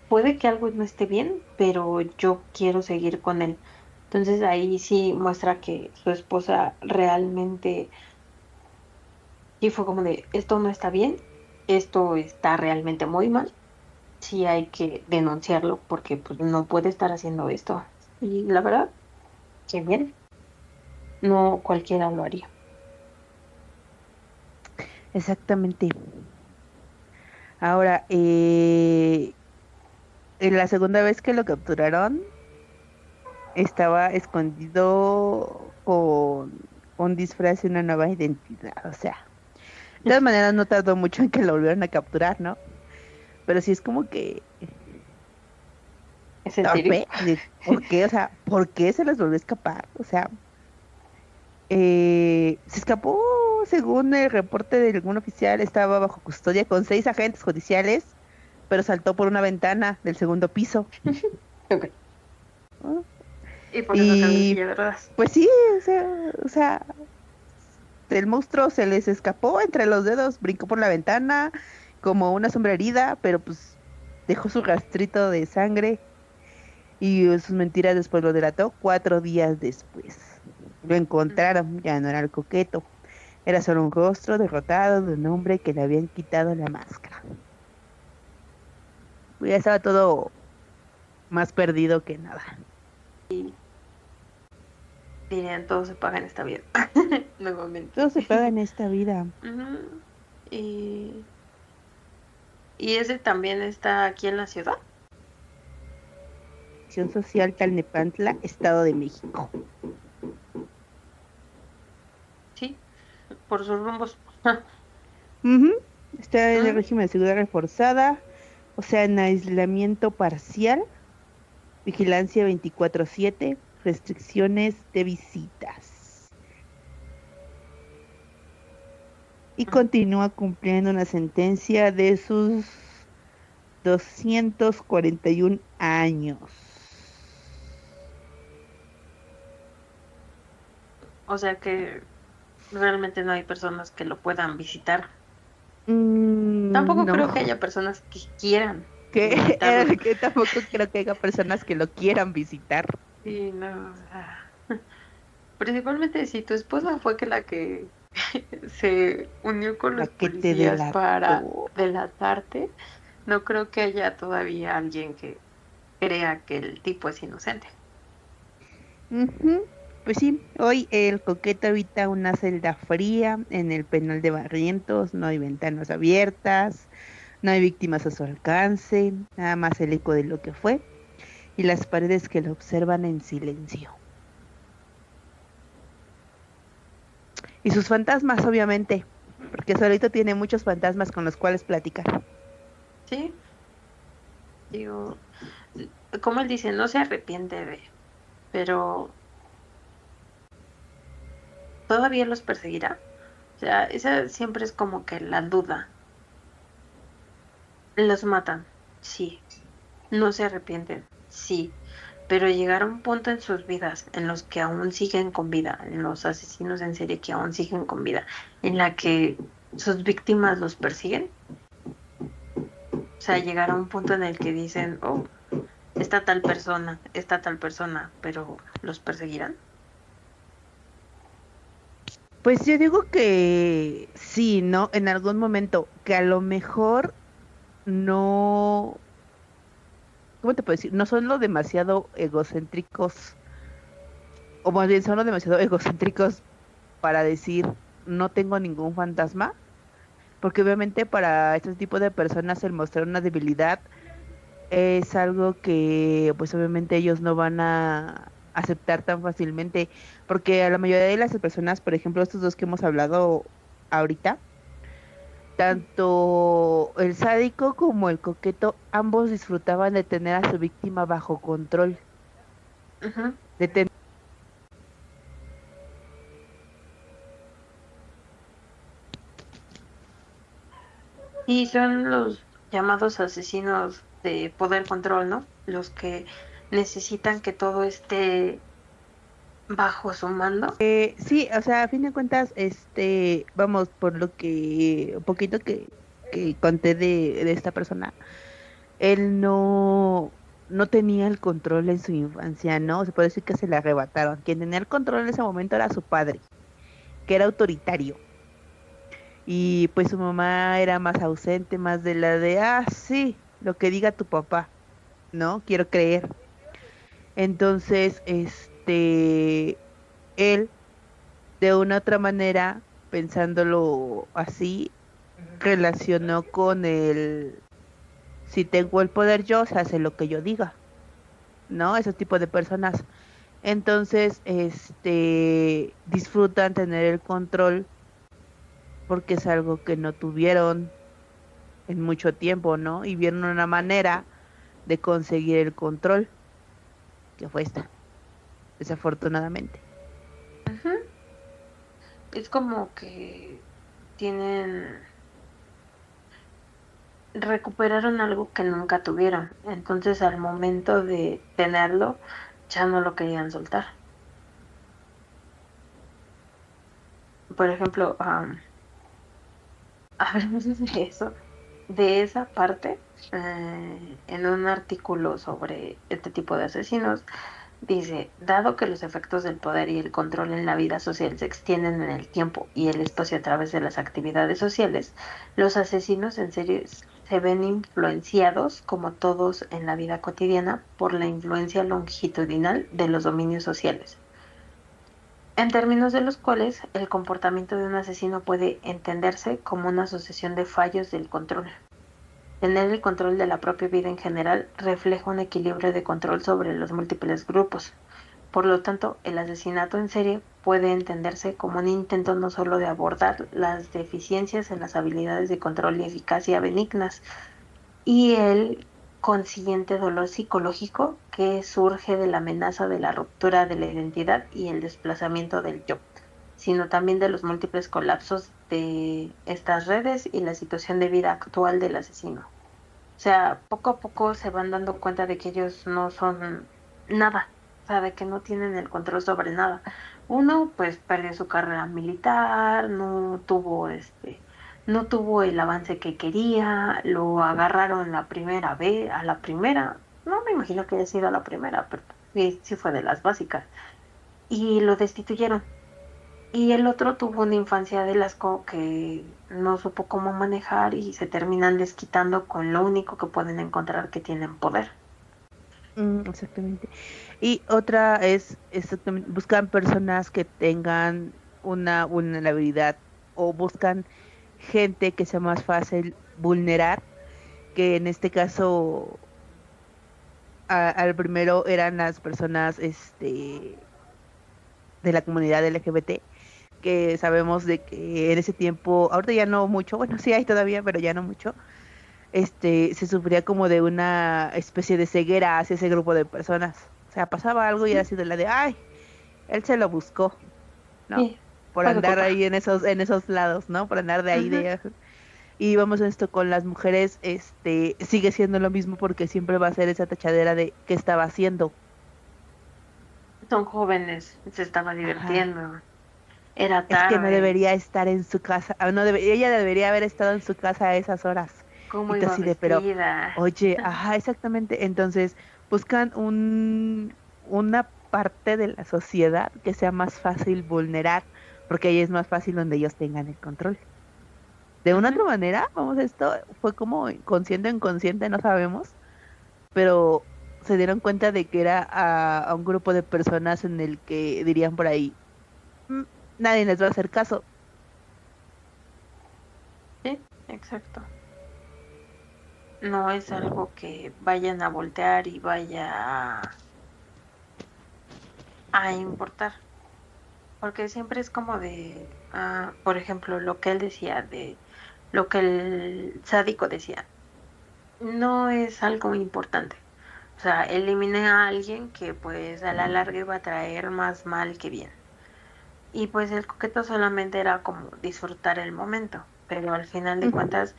A: puede que algo no esté bien, pero yo quiero seguir con él. Entonces ahí sí muestra que su esposa realmente sí fue como de, esto no está bien, esto está realmente muy mal, sí hay que denunciarlo porque pues no puede estar haciendo esto. Y la verdad, que bien, no cualquiera lo haría.
B: Exactamente. Ahora, en la segunda vez que lo capturaron, estaba escondido con un disfraz y una nueva identidad. O sea, de todas maneras no tardó mucho en que lo volvieran a capturar, ¿no? Pero sí es como que
A: ¿Es en serio?
B: torpe. ¿Por qué? O sea, ¿por qué se les volvió a escapar? O sea, se escapó, según el reporte de algún oficial, estaba bajo custodia con 6 agentes judiciales, pero saltó por una ventana del segundo piso.
A: Ok.
B: ¿No?
A: Y por eso quedó en
B: Y
A: silla de ruedas.
B: pues sí, o sea, el monstruo se les escapó entre los dedos, brincó por la ventana como una sombra herida, pero pues dejó su rastrito de sangre y sus mentiras después lo delató 4 días después. Lo encontraron, ya no era el coqueto, era solo un rostro derrotado de un hombre que le habían quitado la máscara. Ya estaba todo más perdido que nada.
A: Dirían, todo se paga en esta vida.
B: Todo
A: Nuevamente.
B: se paga en esta vida.
A: Ujú. Y, y ese también está aquí en la ciudad.
B: Acción Social Talnepantla, Estado de México.
A: Sí, por sus rumbos.
B: Ujú. Está en el
A: Ujú.
B: régimen de seguridad reforzada, o sea, en aislamiento parcial, vigilancia 24/7, restricciones de visitas. Y continúa cumpliendo una sentencia de sus 241 años.
A: O sea que realmente no hay personas que lo puedan visitar. Tampoco
B: No,
A: creo que haya personas que quieran
B: que,
A: visitarlo.
B: que tampoco creo que haya personas que lo quieran visitar.
A: Sí, no, o sea, principalmente si tu esposa fue que la que se unió con
B: La
A: los
B: que te
A: policías para
B: delató.
A: delatarte, no creo que haya todavía alguien que crea que el tipo es inocente.
B: Ujú. Pues sí, hoy el coqueto habita una celda fría en el penal de Barrientos, no hay ventanas abiertas, no hay víctimas a su alcance, nada más el eco de lo que fue y las paredes que lo observan en silencio. Y sus fantasmas, obviamente, porque solito tiene muchos fantasmas con los cuales platicar.
A: Sí, digo, como él dice, no se arrepiente de, pero todavía los perseguirá. O sea, esa siempre es como que la duda. Los matan, sí. No se arrepienten, sí. Pero llegar a un punto en sus vidas en los que aún siguen con vida, en los asesinos en serie que aún siguen con vida, en la que sus víctimas los persiguen. O sea, llegar a un punto en el que dicen, oh, está tal persona, pero los perseguirán.
B: Pues yo digo que sí, ¿no? En algún momento, que a lo mejor no, ¿cómo te puedo decir? No son lo demasiado egocéntricos, o más bien son lo demasiado egocéntricos para decir no tengo ningún fantasma, porque obviamente para este tipo de personas el mostrar una debilidad es algo que pues obviamente ellos no van a aceptar tan fácilmente, porque a la mayoría de las personas, por ejemplo, estos dos que hemos hablado ahorita, tanto el sádico como el coqueto, ambos disfrutaban de tener a su víctima bajo control,
A: Ujú.
B: de tener.
A: Y son los llamados asesinos de poder control, ¿no? Los que necesitan que todo esté bajo su mando.
B: Sí, o sea, a fin de cuentas, vamos, por lo que, un poquito que conté de esta persona, él no tenía el control en su infancia, ¿no? Se puede decir que se le arrebataron. Quien tenía el control en ese momento era su padre, que era autoritario. Y pues su mamá era más ausente, más de la de, ah, sí, lo que diga tu papá, ¿no? Quiero creer. Entonces, él, de una otra manera, pensándolo así, relacionó con el, si tengo el poder yo, se hace lo que yo diga, ¿no? Ese tipo de personas. Entonces, disfrutan tener el control porque es algo que no tuvieron en mucho tiempo, ¿no? Y vieron una manera de conseguir el control, que fue esta, desafortunadamente.
A: Ujú. Es como que tienen, recuperaron algo que nunca tuvieron. Entonces, al momento de tenerlo, ya no lo querían soltar. Por ejemplo, hablemos de eso, de esa parte, en un artículo sobre este tipo de asesinos, dice, dado que los efectos del poder y el control en la vida social se extienden en el tiempo y el espacio a través de las actividades sociales, los asesinos en serie se ven influenciados, como todos en la vida cotidiana, por la influencia longitudinal de los dominios sociales, en términos de los cuales el comportamiento de un asesino puede entenderse como una sucesión de fallos del control. Tener el control de la propia vida en general refleja un equilibrio de control sobre los múltiples grupos. Por lo tanto, el asesinato en serie puede entenderse como un intento no solo de abordar las deficiencias en las habilidades de control y eficacia benignas y el consiguiente dolor psicológico que surge de la amenaza de la ruptura de la identidad y el desplazamiento del yo, sino también de los múltiples colapsos de estas redes y la situación de vida actual del asesino. O sea, poco a poco se van dando cuenta de que ellos no son nada, o sea, de que no tienen el control sobre nada. Uno, pues perdió su carrera militar, no tuvo el avance que quería, lo agarraron la primera vez, a la primera, no me imagino que haya sido a la primera, pero sí, sí fue de las básicas, y lo destituyeron. Y el otro tuvo una infancia de asco que no supo cómo manejar y se terminan desquitando con lo único que pueden encontrar que tienen poder.
B: Exactamente. Y otra es exactamente, buscan personas que tengan una vulnerabilidad o buscan gente que sea más fácil vulnerar, que en este caso al primero eran las personas de la comunidad LGBT, que sabemos de que en ese tiempo, ahorita ya no mucho, bueno, sí hay todavía, pero ya no mucho, se sufría como de una especie de ceguera hacia ese grupo de personas. O sea, pasaba algo y era
A: Ujú.
B: así de la de, ay, él se lo buscó, ¿no?
A: Sí,
B: Por
A: fue su
B: andar
A: culpa.
B: ahí en esos lados, ¿no? Por andar de ahí
A: Ujú.
B: de... Y vamos a esto con las mujeres, sigue siendo lo mismo porque siempre va a ser esa tachadera de qué estaba haciendo.
A: Son jóvenes, se estaba
B: Ajá.
A: divirtiendo. Era
B: Es que no
A: tarde.
B: debería estar en su casa, no ella debería haber estado en su casa a esas horas.
A: ¿Cómo
B: Y tú
A: iba
B: así de, pero,
A: vestida?
B: oye, ajá, exactamente. Entonces, buscan una parte de la sociedad que sea más fácil vulnerar, porque ahí es más fácil donde ellos tengan el control. De una otra
A: Ujú.
B: manera, vamos, esto fue como consciente o inconsciente, no sabemos, pero se dieron cuenta de que era a un grupo de personas en el que dirían por ahí, "Mm, nadie les va a hacer caso".
A: Sí, exacto. No es algo que vayan a voltear y vaya a importar. Porque siempre es como de, por ejemplo, lo que él decía, de lo que el sádico decía, no es algo importante. O sea, eliminé a alguien que pues a la larga iba a traer más mal que bien. Y pues el coqueto solamente era como disfrutar el momento, pero al final de
B: Ujú.
A: cuentas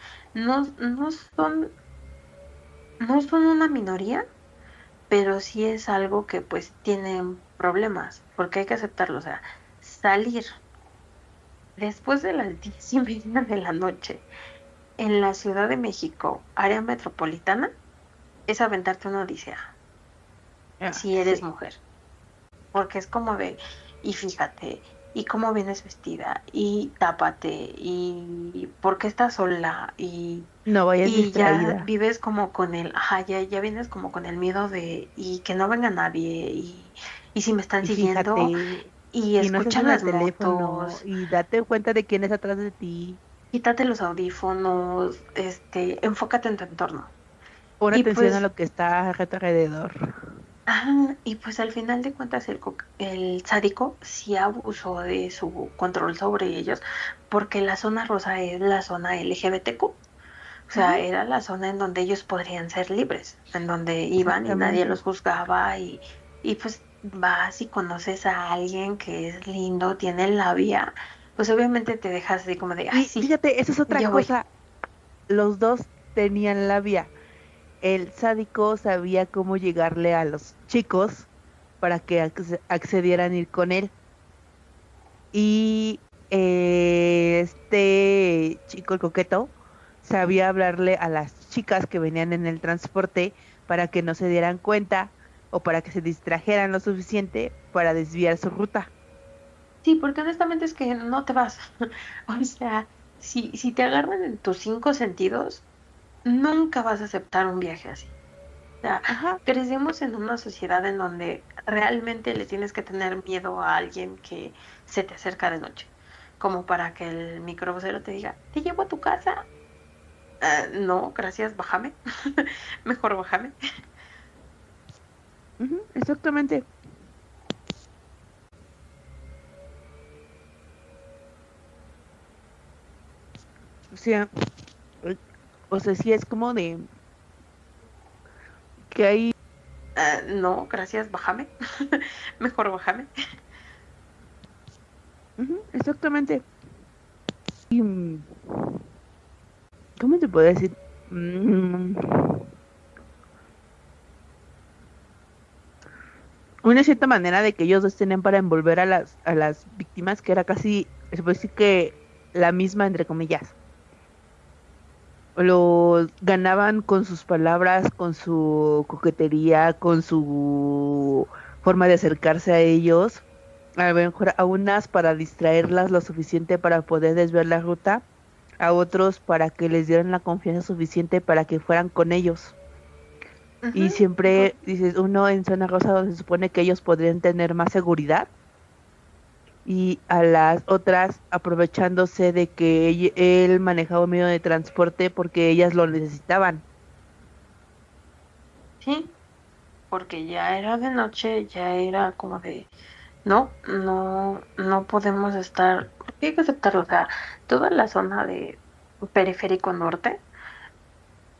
A: no son una minoría, pero sí es algo que pues tienen problemas, porque hay que aceptarlo. O sea, salir después de las 10:30 de la noche en la Ciudad de México, área metropolitana, es aventarte una odisea,
B: Ah,
A: si eres
B: sí.
A: mujer, porque es como de, y fíjate, y cómo vienes vestida, y tápate, y por qué estás sola,
B: No vayas
A: y ya
B: distraída.
A: vives como con el, ajá, ya vienes como con el miedo de, y que no venga nadie, y si me están
B: Y
A: siguiendo,
B: fíjate,
A: y
B: y no estés
A: escuchan
B: en el
A: las
B: teléfono
A: motos,
B: y date cuenta de quién es atrás de ti.
A: quítate los audífonos, enfócate en tu entorno.
B: Pon
A: Y
B: atención a
A: pues,
B: lo que está a tu alrededor.
A: y pues al final de cuentas el sádico sí abusó de su control sobre ellos, porque la zona rosa es la zona LGBTQ. O sea,
B: Ujú,
A: era la zona en donde ellos podrían ser libres, en donde iban y nadie
B: exactamente.
A: los juzgaba y pues vas y conoces a alguien que es lindo, tiene labia, pues obviamente te dejas así como de, ay,
B: Y
A: sí,
B: fíjate, eso es otra
A: yo voy.
B: cosa. Los dos tenían labia. El sádico sabía cómo llegarle a los chicos para que accedieran a ir con él. Y este chico, el coqueto, sabía hablarle a las chicas que venían en el transporte para que no se dieran cuenta o para que se distrajeran lo suficiente para desviar su ruta.
A: Sí, porque honestamente es que no te vas. O sea, si te agarran en tus cinco sentidos, nunca vas a aceptar un viaje así. O sea,
B: Ajá.
A: crecemos en una sociedad en donde realmente le tienes que tener miedo a alguien que se te acerca de noche, como para que el microbusero te diga, te llevo a tu casa. No, gracias, bájame. Mejor bájame.
B: Ujú, exactamente. O sea, eh, o sea, sí es como de que hay,
A: No, gracias, bájame. Mejor bájame.
B: ujú, exactamente. Y, ¿cómo te puedo decir? Mm, una cierta manera de que ellos dos tenían para envolver a las víctimas, que era casi, se puede decir que la misma, entre comillas. Lo ganaban con sus palabras, con su coquetería, con su forma de acercarse a ellos. A lo mejor a unas para distraerlas lo suficiente para poder desviar la ruta, a otros para que les dieran la confianza suficiente para que fueran con ellos. Y
A: Ujú,
B: siempre dices, uno en zona rosa donde se supone que ellos podrían tener más seguridad y a las otras aprovechándose de que él manejaba un medio de transporte porque ellas lo necesitaban.
A: sí, porque ya era de noche, ya era como de, no, no podemos estar, porque hay que aceptarlo, o sea, toda la zona de periférico norte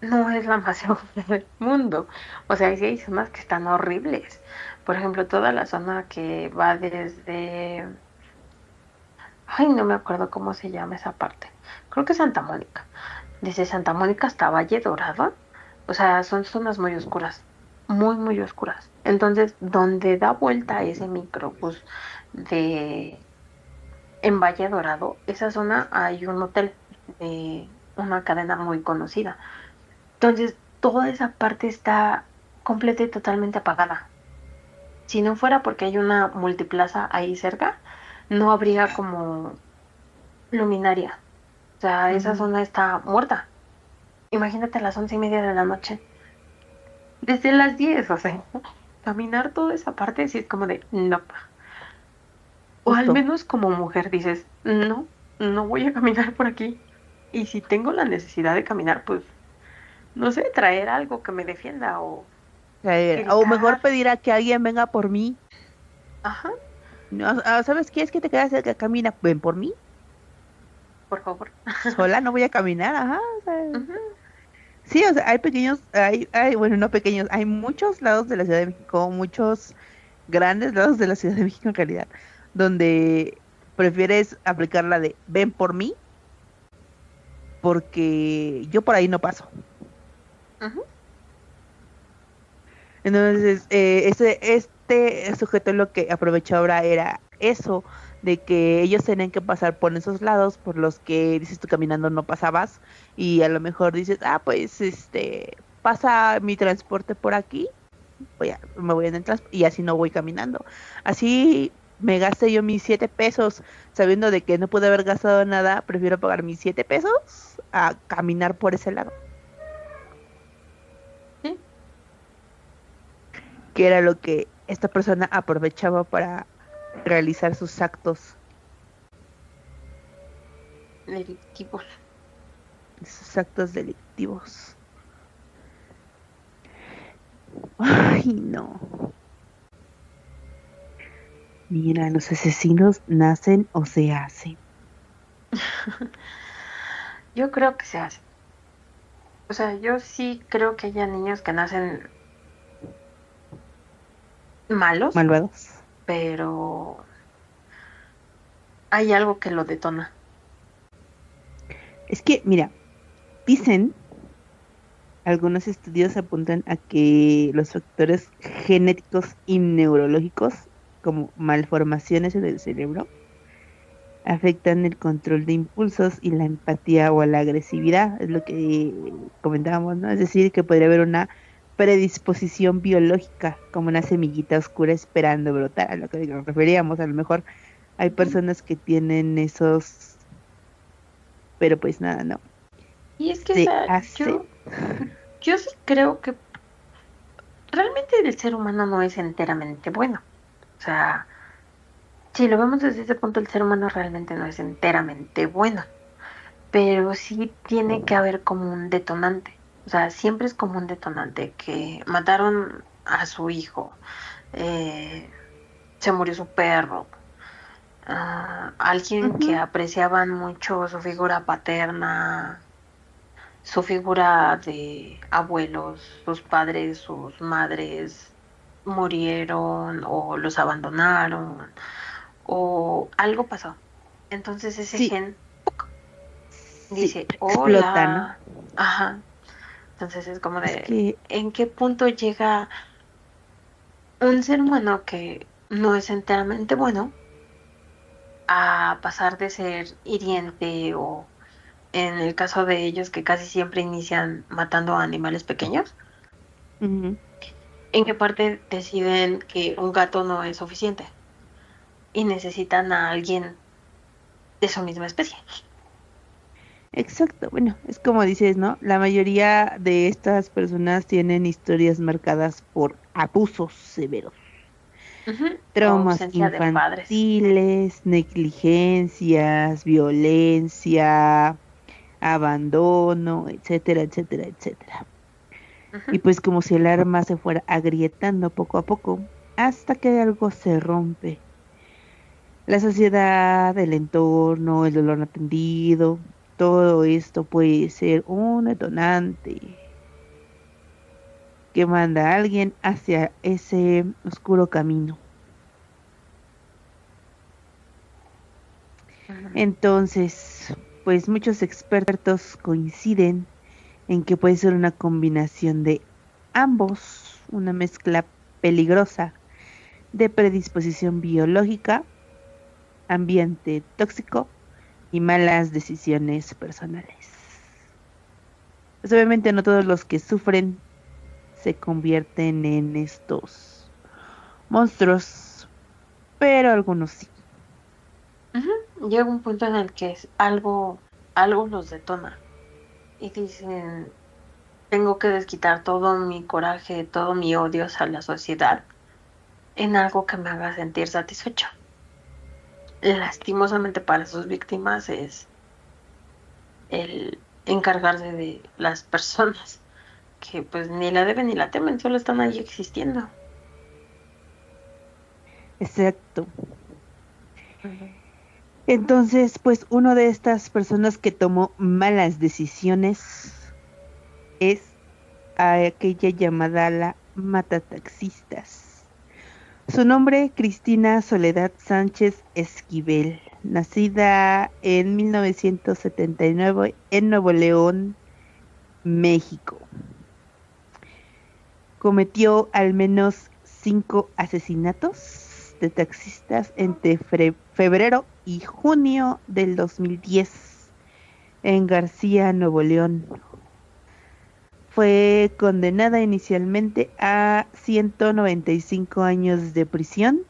A: no es la más segura del mundo. O sea, sí hay zonas que están horribles. Por ejemplo, toda la zona que va desde, ay, no me acuerdo cómo se llama esa parte. Creo que Santa Mónica. Desde Santa Mónica hasta Valle Dorado. O sea, son zonas muy oscuras, muy, muy oscuras. Entonces, donde da vuelta ese microbús de en Valle Dorado, esa zona hay un hotel de una cadena muy conocida. Entonces, toda esa parte está completa y totalmente apagada. Si no fuera porque hay una multiplaza ahí cerca, no habría como luminaria. O sea, esa
B: Ujú.
A: zona está muerta. Imagínate a las 11:30 de la noche. Desde las 10, o sea, caminar toda esa parte sí es como de, no. O al
B: Justo.
A: menos como mujer dices, no, no voy a caminar por aquí. Y si tengo la necesidad de caminar, pues, no sé, traer algo que me defienda o
B: O mejor
A: gritar.
B: pedir a que alguien venga por mí.
A: Ajá,
B: No, ¿sabes qué? Es que te quedas cerca, camina, ven por mí.
A: por favor.
B: Sola no voy a caminar, ajá. O sea,
A: Ujú,
B: sí, o sea, hay pequeños, bueno, no pequeños, hay muchos lados de la Ciudad de México, muchos grandes lados de la Ciudad de México en realidad, donde prefieres aplicar la de ven por mí, porque yo por ahí no paso.
A: ujú.
B: Entonces, este sujeto lo que aprovechó ahora era eso, de que ellos tenían que pasar por esos lados por los que dices tú caminando no pasabas, y a lo mejor dices, pues pasa mi transporte por aquí, me voy en el transporte y así no voy caminando. Así me gasté yo mis 7 pesos, sabiendo de que no pude haber gastado nada, prefiero pagar mis 7 pesos a caminar por ese lado,
A: Sí,
B: que era lo que esta persona aprovechaba para realizar sus actos,
A: delictivos.
B: sus actos delictivos. Ay, no. Mira, los asesinos nacen o se hacen.
A: Yo creo que se hace. O sea, yo sí creo que haya niños que nacen malos,
B: Malvados.
A: pero hay algo que lo detona.
B: Es que, mira, dicen Algunos estudios apuntan a que los factores genéticos y neurológicos, como malformaciones en el cerebro, afectan el control de impulsos y la empatía o la agresividad, es lo que comentábamos, ¿no? Es decir, que podría haber una predisposición biológica, como una semillita oscura esperando brotar, a lo que nos referíamos. A lo mejor hay
A: Ujú.
B: personas que tienen esos, pero pues nada, no.
A: Y es que, o
B: Se
A: sea,
B: hace.
A: yo sí creo que realmente el ser humano no es enteramente bueno. O sea, si lo vemos desde ese punto, el ser humano realmente no es enteramente bueno, pero sí tiene que haber como un detonante. O sea, siempre es como un detonante que mataron a su hijo, eh, se murió su perro, alguien que
B: Ujú.
A: apreciaban mucho su figura paterna, su figura de abuelos, sus padres, sus madres murieron o los abandonaron o algo pasó. Entonces ese
B: Sí,
A: gen
B: sí,
A: dice,
B: explota, ¿no?
A: hola, ajá. Entonces es como
B: Es
A: de,
B: que,
A: ¿en qué punto llega un ser humano que no es enteramente bueno a pasar de ser hiriente o en el caso de ellos que casi siempre inician matando a animales pequeños?
B: ujú,
A: ¿En qué parte deciden que un gato no es suficiente y necesitan a alguien de su misma especie?
B: exacto, bueno, es como dices, ¿no? La mayoría de estas personas tienen historias marcadas por abusos severos,
A: Ujú. O
B: traumas
A: ausencia de padres.
B: infantiles, negligencias, violencia, abandono, etcétera, etcétera, etcétera. Y
A: Ujú.
B: pues como si el arma se fuera agrietando poco a poco, hasta que algo se rompe. La sociedad, el entorno, el dolor no atendido, todo esto puede ser un detonante que manda a alguien hacia ese oscuro camino.
A: Ujú.
B: Entonces, pues muchos expertos coinciden en que puede ser una combinación de ambos, una mezcla peligrosa de predisposición biológica, ambiente tóxico y malas decisiones personales. Pues obviamente no todos los que sufren se convierten en estos monstruos, pero algunos sí.
A: Ujú. Llega un punto en el que algo los detona y dicen, tengo que desquitar todo mi coraje, todo mi odio hacia la sociedad en algo que me haga sentir satisfecho. Lastimosamente para sus víctimas es el encargarse de las personas que pues ni la deben ni la temen, solo están ahí existiendo.
B: Exacto.
A: Ujú.
B: Entonces, pues una de estas personas que tomó malas decisiones es a aquella llamada la matataxistas. Su nombre, Cristina Soledad Sánchez Esquivel, nacida en 1979 en Nuevo León, México. Cometió al menos 5 asesinatos de taxistas entre febrero y junio del 2010 en García, Nuevo León. Fue condenada inicialmente a 195 años de prisión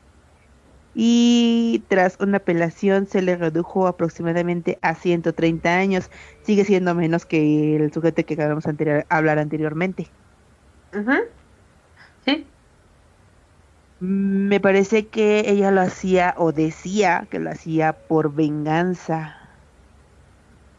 B: y tras una apelación se le redujo aproximadamente a 130 años. Sigue siendo menos que el sujeto que acabamos hablar anteriormente.
A: Ujú. Sí.
B: Me parece que ella lo hacía o decía que lo hacía por venganza.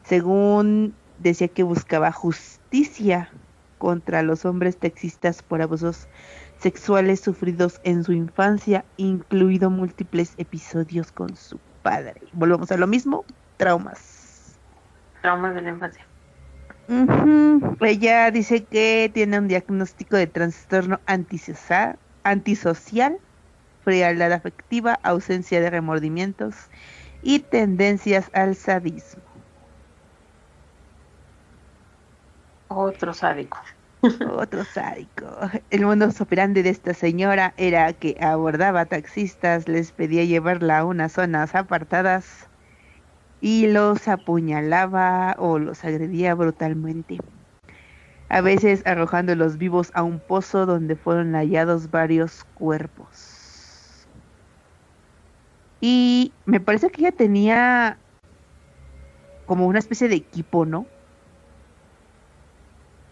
B: Según decía que buscaba justicia contra los hombres taxistas por abusos sexuales sufridos en su infancia, incluido múltiples episodios con su padre. Volvemos a lo mismo, traumas.
A: Traumas de la infancia.
B: Ujú. Ella dice que tiene un diagnóstico de trastorno antisocial, frialdad afectiva, ausencia de remordimientos y tendencias al sadismo.
A: Otro sádico.
B: Otro sádico. El modus operandi de esta señora era que abordaba taxistas, les pedía llevarla a unas zonas apartadas y los apuñalaba o los agredía brutalmente, a veces arrojándolos vivos a un pozo donde fueron hallados varios cuerpos. Y me parece que ella tenía como una especie de equipo, ¿no?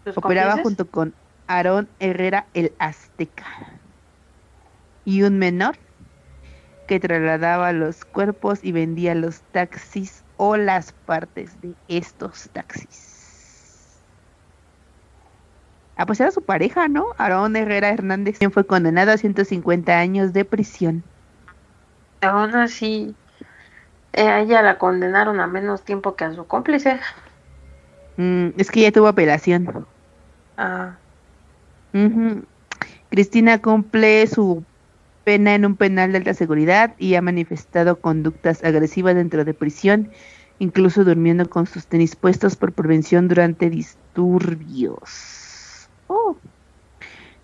A: ¿Tus
B: Operaba
A: cómplices?
B: junto con Aarón Herrera el Azteca y un menor que trasladaba los cuerpos y vendía los taxis o las partes de estos taxis. Ah, pues era su pareja, ¿no? Aarón Herrera Hernández, quien fue condenado a 150 años de prisión.
A: Aún así, a ella la condenaron a menos tiempo que a su cómplice.
B: Es que ya tuvo apelación.
A: Ah,
B: Ujú. Cristina cumple su pena en un penal de alta seguridad y ha manifestado conductas agresivas dentro de prisión, incluso durmiendo con sus tenis puestos por prevención durante disturbios. Oh.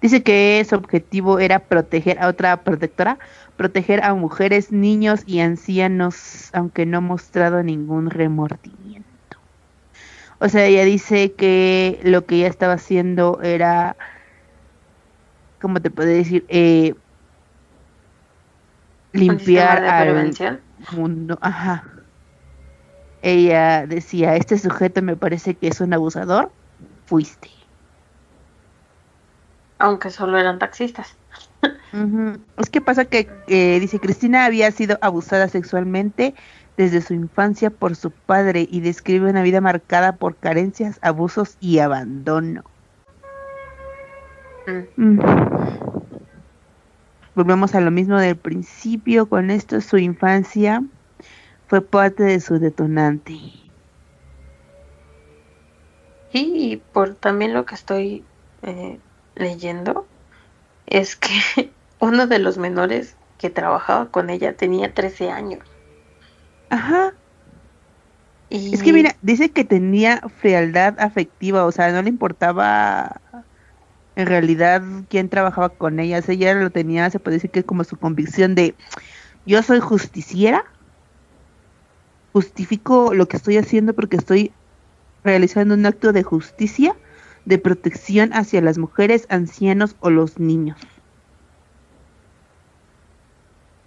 B: Dice que su objetivo era proteger a otra protectora, proteger a mujeres, niños y ancianos, aunque no ha mostrado ningún remordimiento. O sea, ella dice que lo que ella estaba haciendo era, ¿cómo te puedo decir?
A: un sistema
B: Limpiar
A: de
B: al
A: prevención,
B: mundo. Ajá. Ella decía, este sujeto me parece que es un abusador. Fuiste.
A: aunque solo eran taxistas.
B: Ujú. Es que pasa que, dice, Cristina había sido abusada sexualmente desde su infancia por su padre y describe una vida marcada por carencias, abusos y abandono.
A: Mm.
B: Mm. Volvemos a lo mismo del principio. Con esto, su infancia fue parte de su detonante.
A: Sí, y por también lo que estoy eh, leyendo, es que uno de los menores que trabajaba con ella tenía 13 años.
B: Ajá. Es que
A: Y
B: mira, dice que tenía frialdad afectiva, o sea, no le importaba en realidad quién trabajaba con ella. O sea, ella lo tenía, se puede decir que como su convicción de yo soy justiciera, justifico lo que estoy haciendo porque estoy realizando un acto de justicia, de protección hacia las mujeres, ancianos o los niños.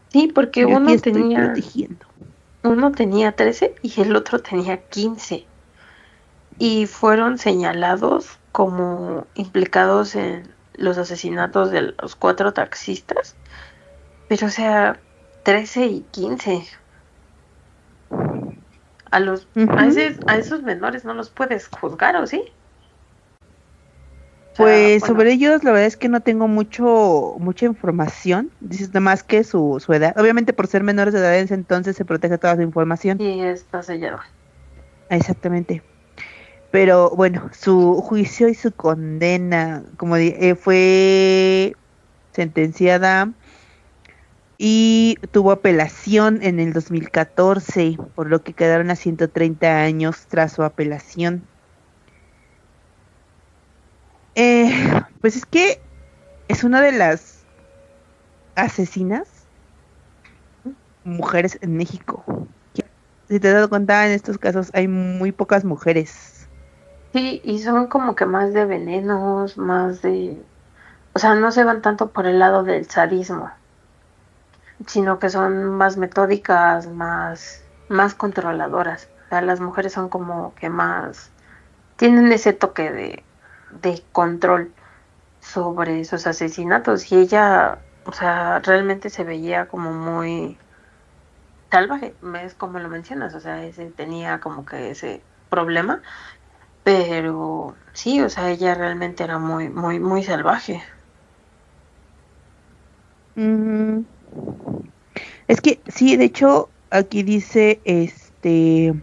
A: sí, porque
B: Yo aquí estoy protegiendo.
A: uno tenía 13 y el otro tenía 15. Y fueron señalados como implicados en los asesinatos de los cuatro taxistas. Pero, o sea, 13 y 15.
B: Ujú.
A: A esos menores no los puedes juzgar, ¿o sí? O sea,
B: Pues
A: bueno,
B: sobre ellos, la verdad es que no tengo mucha información. Dices nada más que su edad. Obviamente por ser menores de edad en ese entonces se protege toda su información.
A: sí está sellado.
B: Exactamente. Pero bueno, su juicio y su condena, fue sentenciada y tuvo apelación en el 2014, por lo que quedaron a 130 años tras su apelación. Pues es que es una de las asesinas mujeres en México. Si te has dado cuenta, en estos casos hay muy pocas mujeres.
A: Sí, y son como que más de venenos, más de... O sea, no se van tanto por el lado del sadismo, sino que son más metódicas, más controladoras. O sea, las mujeres son como que más... Tienen ese toque de control sobre esos asesinatos y ella, o sea, realmente se veía como muy salvaje, es como lo mencionas, o sea, ese tenía como que ese problema, pero sí, o sea, ella realmente era muy salvaje.
B: Mm, es que sí, de hecho, aquí dice, dice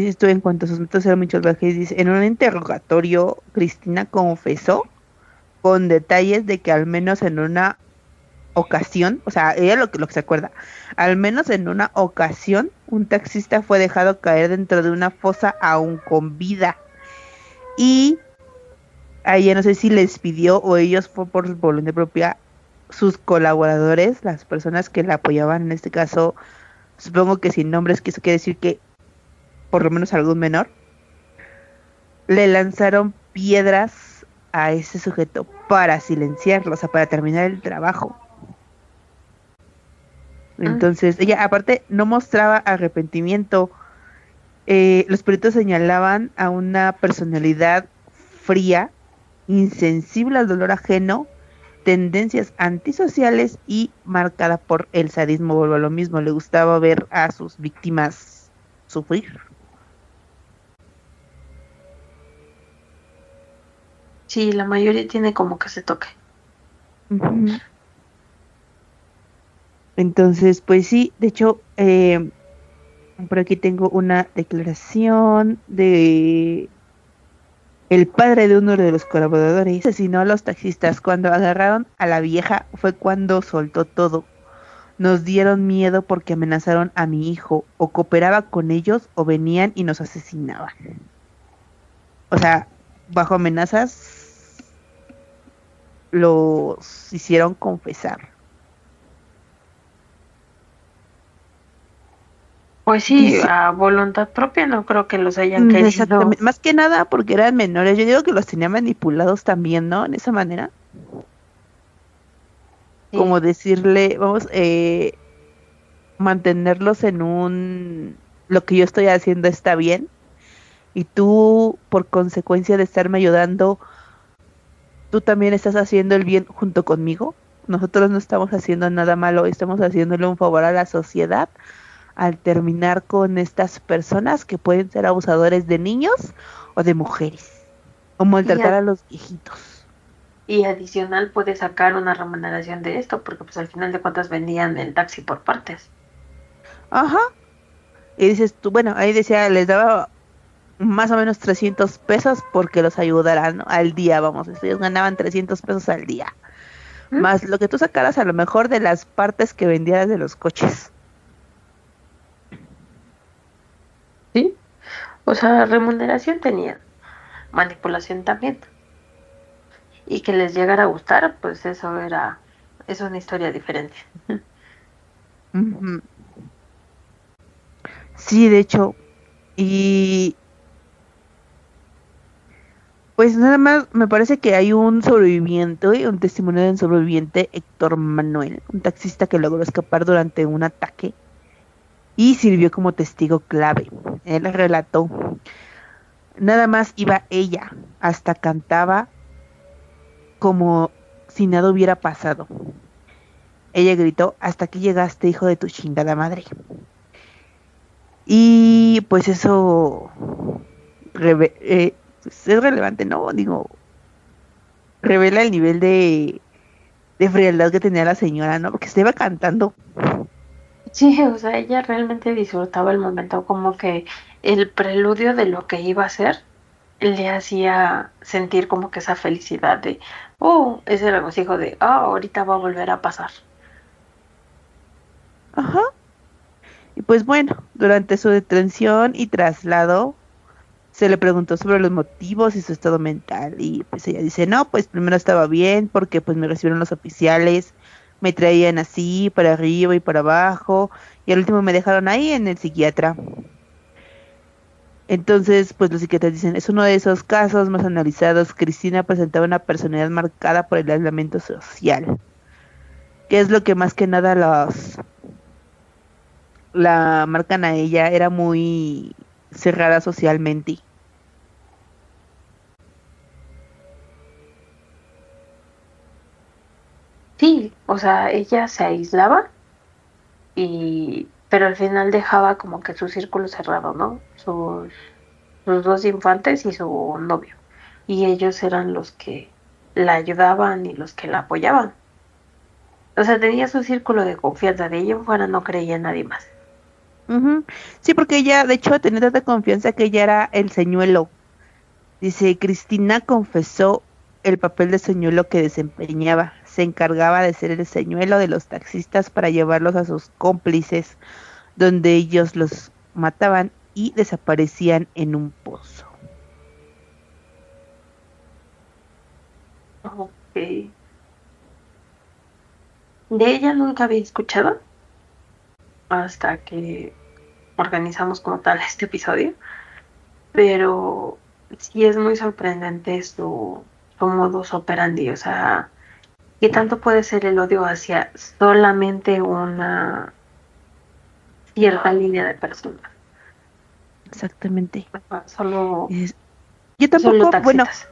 B: esto en cuanto a sus métodos eran muy salvajes, dice, en un interrogatorio, Cristina confesó con detalles de que al menos en una ocasión, o sea, ella lo que se acuerda, al menos en una ocasión, un taxista fue dejado caer dentro de una fosa aún con vida. Y a ella no sé si les pidió o ellos fue por voluntad propia, sus colaboradores, las personas que la apoyaban, en este caso, supongo que sin nombres, que eso quiere decir que por lo menos algún menor, le lanzaron piedras a ese sujeto para silenciarlo, o sea, para terminar el trabajo.
A: Mm.
B: Entonces, ella aparte no mostraba arrepentimiento. Los peritos señalaban a una personalidad fría, insensible al dolor ajeno, tendencias antisociales y marcada por el sadismo. Vuelvo a lo mismo, le gustaba ver a sus víctimas sufrir.
A: Sí, la mayoría tiene como que se toque.
B: Ujú. Entonces, pues sí, de hecho, por aquí tengo una declaración de el padre de uno de los colaboradores. Asesinó a los taxistas. Cuando agarraron a la vieja fue cuando soltó todo. Nos dieron miedo porque amenazaron a mi hijo. O cooperaba con ellos o venían y nos asesinaban. O sea, bajo amenazas los hicieron confesar.
A: Pues sí,
B: Dice,
A: a voluntad propia no creo que los hayan querido.
B: exactamente, más que nada porque eran menores. Yo digo que los tenía manipulados también, ¿no? En esa manera.
A: Sí,
B: Como decirle, vamos, mantenerlos en lo que yo estoy haciendo está bien y tú, por consecuencia de estarme ayudando, tú también estás haciendo el bien junto conmigo. Nosotros no estamos haciendo nada malo, estamos haciéndole un favor a la sociedad al terminar con estas personas que pueden ser abusadores de niños o de mujeres o
A: y,
B: maltratar a los viejitos.
A: y adicional puede sacar una remuneración de esto, porque pues al final de cuentas vendían el taxi por partes.
B: Ajá. Y dices tú, bueno, ahí decía, les daba más o menos 300 pesos porque los ayudarán, ¿no? Al día, vamos, ellos ganaban 300 pesos al día,
A: ¿Mm?
B: más lo que tú sacaras a lo mejor de las partes que vendieras de los coches.
A: Sí. O sea, remuneración tenían, manipulación también. Y que les llegara a gustar, pues es una historia diferente.
B: Ujú. Sí, de hecho, y pues nada más me parece que hay un sobreviviente, un testimonio de un sobreviviente, Héctor Manuel, un taxista que logró escapar durante un ataque y sirvió como testigo clave. Él relató, nada más iba ella, hasta cantaba como si nada hubiera pasado. Ella gritó, hasta aquí llegaste, hijo de tu chingada madre. Y pues eso pues, es relevante, ¿no? Digo, revela el nivel de frialdad que tenía la señora, ¿no? Porque se iba cantando.
A: Sí, o sea, ella realmente disfrutaba el momento, como que el preludio de lo que iba a ser le hacía sentir como que esa felicidad de, oh, ese regocijo de, ah, ahorita va a volver a pasar.
B: Ajá. Y pues bueno, durante su detención y traslado, se le preguntó sobre los motivos y su estado mental. Y pues ella dice, no, pues primero estaba bien porque pues me recibieron los oficiales, me traían así, para arriba y para abajo, y al último me dejaron ahí en el psiquiatra. Entonces, pues los psiquiatras dicen, es uno de esos casos más analizados. Cristina presentaba una personalidad marcada por el aislamiento social, que es lo que más que nada la marcan a ella, era muy cerrada socialmente.
A: Sí, o sea, ella se aislaba pero al final dejaba como que su círculo cerrado, ¿no? Sus dos infantes y su novio. Y ellos eran los que la ayudaban y los que la apoyaban. O sea, tenía su círculo de confianza, de ella en fuera no creía en nadie más.
B: Ujú. Sí, porque ella, de hecho, tenía tanta confianza que ella era el señuelo. Dice, Cristina confesó el papel de señuelo que desempeñaba. Se encargaba de ser el señuelo de los taxistas para llevarlos a sus cómplices, donde ellos los mataban y desaparecían en un pozo.
A: Ok. De ella nunca había escuchado hasta que organizamos como tal este episodio, pero sí es muy sorprendente su modus operandi, o sea, ¿qué tanto puede ser el odio hacia solamente una cierta línea de personas?
B: Exactamente.
A: Ajá, solo,
B: Es- yo
A: solo
B: tampoco, bueno,
A: taxitas.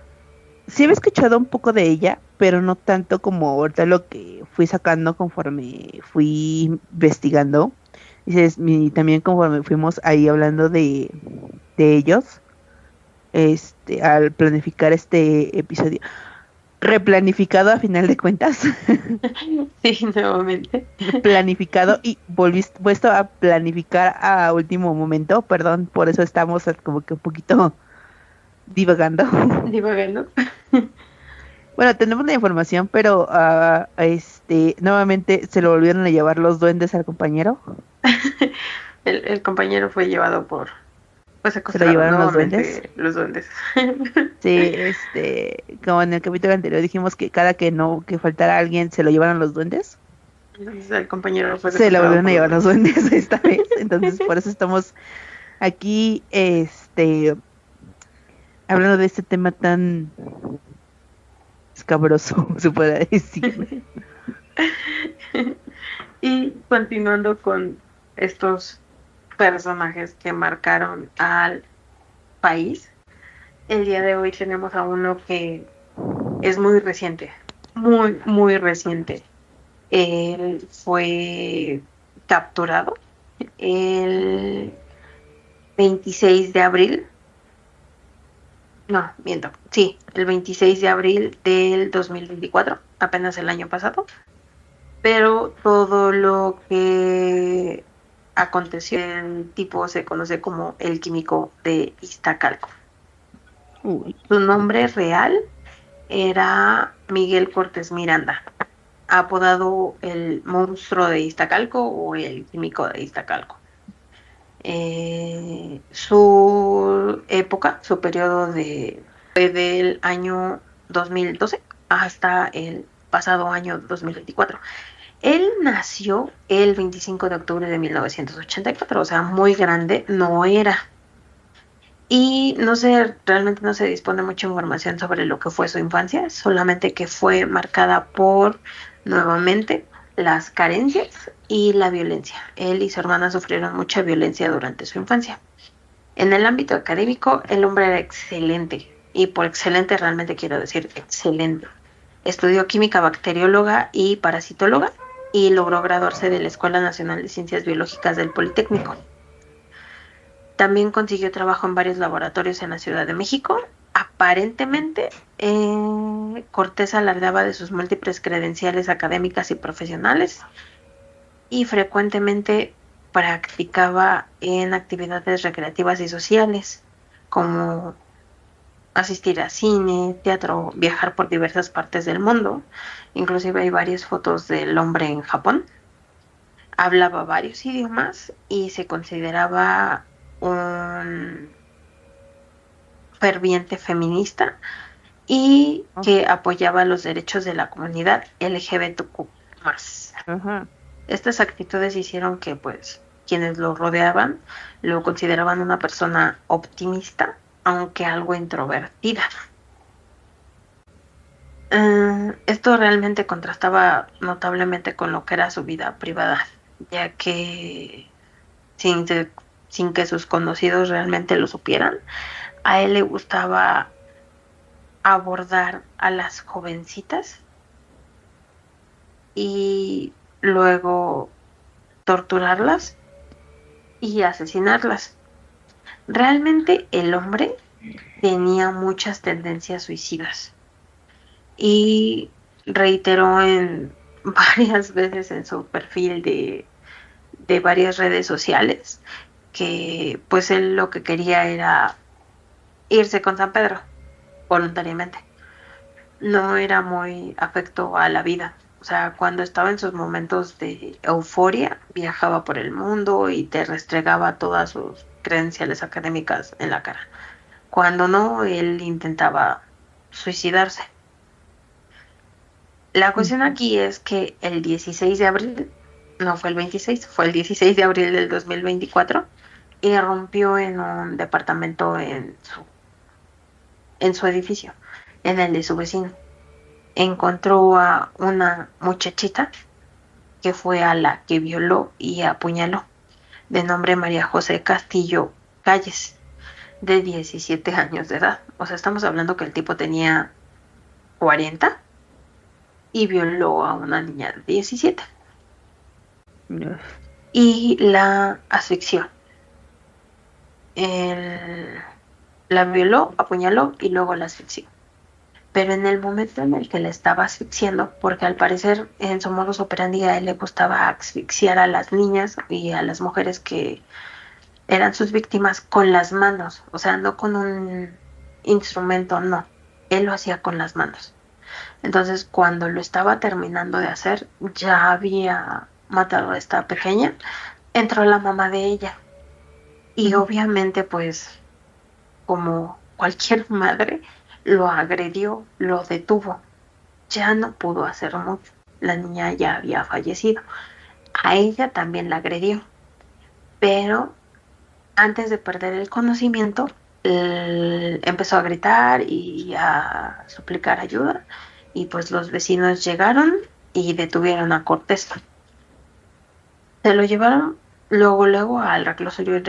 B: sí había escuchado un poco de ella, pero no tanto como ahorita lo que fui sacando conforme fui investigando. Dices, también conforme fuimos ahí hablando de ellos, al planificar este episodio, replanificado a final de cuentas,
A: Sí, nuevamente.
B: planificado y vuelto a planificar a último momento, perdón, por eso estamos como que un poquito divagando.
A: Divagando.
B: Bueno, tenemos la información, pero nuevamente se lo volvieron a llevar los duendes al compañero.
A: El compañero fue llevado fue
B: Se lo
A: secuestrado
B: llevaron los duendes.
A: nuevamente los duendes.
B: Sí, como en el capítulo anterior dijimos que cada que no, que faltara alguien, se lo llevaron los duendes.
A: Entonces el compañero fue
B: Se lo
A: secuestrado
B: volvieron a
A: por los
B: llevar los
A: duendes.
B: duendes esta vez. Entonces, por eso estamos aquí, hablando de este tema tan escabroso, se puede decir.
A: Y continuando con estos personajes que marcaron al país, el día de hoy tenemos a uno que es muy reciente, muy, muy reciente. Él fue capturado el 26 de abril, no, miento, sí, el 26 de abril del 2024, apenas el año pasado, pero todo lo que aconteció, el tipo se conoce como el químico de Iztacalco.
B: Uy,
A: Su nombre real era Miguel Cortés Miranda, apodado el monstruo de Iztacalco o el químico de Iztacalco. Su época, su periodo fue del año 2012 hasta el pasado año 2024. Él nació el 25 de octubre de 1984, o sea, muy grande no era. Y no sé, realmente no se dispone mucha información sobre lo que fue su infancia, solamente que fue marcada por, nuevamente, las carencias y la violencia. Él y su hermana sufrieron mucha violencia durante su infancia. En el ámbito académico, el hombre era excelente, y por excelente realmente quiero decir excelente. Estudió química bacterióloga y parasitóloga y logró graduarse de la Escuela Nacional de Ciencias Biológicas del Politécnico. También consiguió trabajo en varios laboratorios en la Ciudad de México. Aparentemente, Cortés alardeaba de sus múltiples credenciales académicas y profesionales y frecuentemente practicaba en actividades recreativas y sociales, como asistir a cine, teatro, viajar por diversas partes del mundo. Inclusive hay varias fotos del hombre en Japón. Hablaba varios idiomas y se consideraba un ferviente feminista y
B: oh,
A: que apoyaba los derechos de la comunidad LGBTQ+.
B: ajá.
A: Estas actitudes hicieron que, pues, quienes lo rodeaban lo consideraban una persona optimista, aunque algo introvertida. Esto realmente contrastaba notablemente con lo que era su vida privada, ya que sin, sin que sus conocidos realmente lo supieran, a él le gustaba abordar a las jovencitas y luego torturarlas y asesinarlas. Realmente el hombre tenía muchas tendencias suicidas y reiteró en varias veces en su perfil de varias redes sociales que pues él lo que quería era irse con San Pedro voluntariamente. No era muy afecto a la vida. O sea, cuando estaba en sus momentos de euforia, viajaba por el mundo y te restregaba todas sus credenciales académicas en la cara. Cuando no, él intentaba suicidarse. La cuestión aquí es que el 16 de abril, no fue el 26, fue el 16 de abril del 2024, irrumpió en un departamento en su edificio, en el de su vecino. Encontró a una muchachita que fue a la que violó y apuñaló, de nombre María José Castillo Calles, de 17 años de edad. O sea, estamos hablando que el tipo tenía 40 y violó a una niña de 17 y la asfixió. Él la violó, apuñaló y luego la asfixió. Pero en el momento en el que la estaba asfixiando, porque al parecer en su modus operandi a él le gustaba asfixiar a las niñas y a las mujeres que eran sus víctimas con las manos, o sea, no con un instrumento, no, él lo hacía con las manos. Entonces, cuando lo estaba terminando de hacer, ya había matado a esta pequeña, entró la mamá de ella y obviamente pues como cualquier madre lo agredió, lo detuvo, ya no pudo hacer mucho, la niña ya había fallecido, a ella también la agredió, pero antes de perder el conocimiento, empezó a gritar y a suplicar ayuda y pues los vecinos llegaron y detuvieron a Cortés. Se lo llevaron luego al reclusorio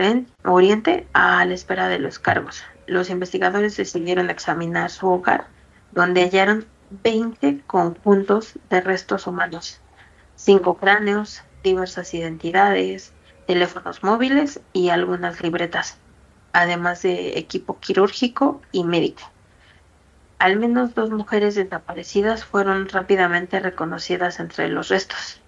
A: Oriente a la espera de los cargos. Los investigadores decidieron examinar su hogar, donde hallaron 20 conjuntos de restos humanos, 5 cráneos, diversas identidades, teléfonos móviles y algunas libretas, además de equipo quirúrgico y médico. Al menos 2 mujeres desaparecidas fueron rápidamente reconocidas entre los restos,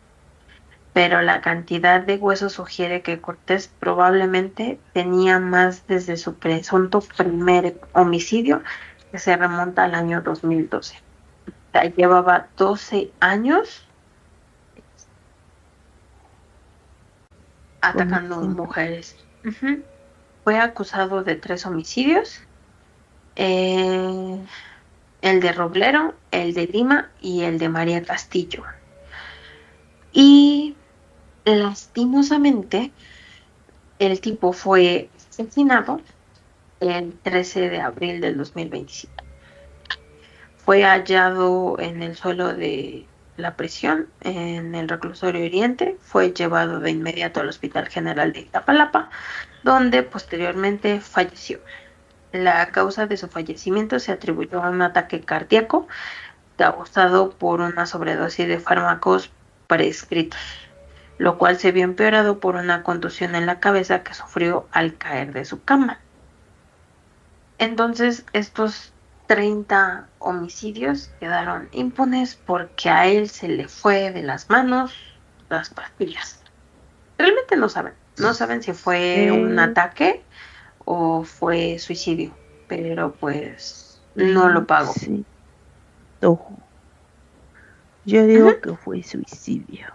A: pero la cantidad de huesos sugiere que Cortés probablemente tenía más desde su presunto primer homicidio, que se remonta al año 2012. O sea, llevaba 12 años atacando a mujeres. Uh-huh. Fue acusado de 3 homicidios, el de Roblero, el de Lima y el de María Castillo. Y lastimosamente, el tipo fue asesinado el 13 de abril del 2025. Fue hallado en el suelo de la prisión, en el reclusorio Oriente. Fue llevado de inmediato al Hospital General de Iztapalapa, donde posteriormente falleció. La causa de su fallecimiento se atribuyó a un ataque cardíaco causado por una sobredosis de fármacos prescritos, lo cual se vio empeorado por una contusión en la cabeza que sufrió al caer de su cama. Entonces, estos 30 homicidios quedaron impunes porque a él se le fue de las manos las pastillas. Realmente no saben si fue un ataque o fue suicidio, pero pues no lo pago.
B: Sí. Ojo. Yo digo que fue suicidio.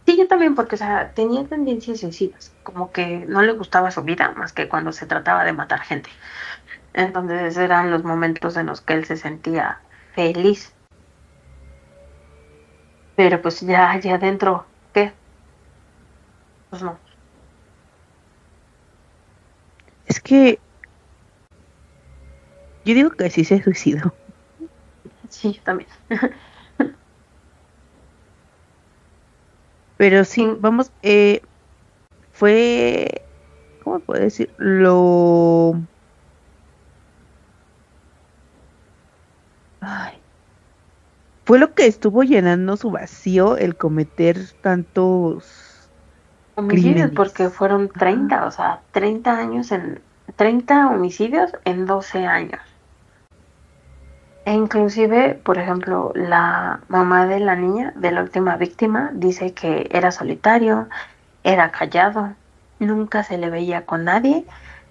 A: Sí, yo también, porque, o sea, tenía tendencias suicidas, como que no le gustaba su vida más que cuando se trataba de matar gente. Entonces eran los momentos en los que él se sentía feliz. Pero pues ya adentro, ¿qué? Pues no.
B: Es que yo digo que sí se suicidó.
A: Sí, yo también.
B: Pero sí, vamos, fue, ¿cómo puedo decir? Fue lo que estuvo llenando su vacío el cometer tantos
A: Homicidios,
B: crímenes.
A: porque fueron 30, o sea, 30 homicidios en 12 años. E inclusive, por ejemplo, la mamá de la niña, de la última víctima, dice que era solitario, era callado, nunca se le veía con nadie,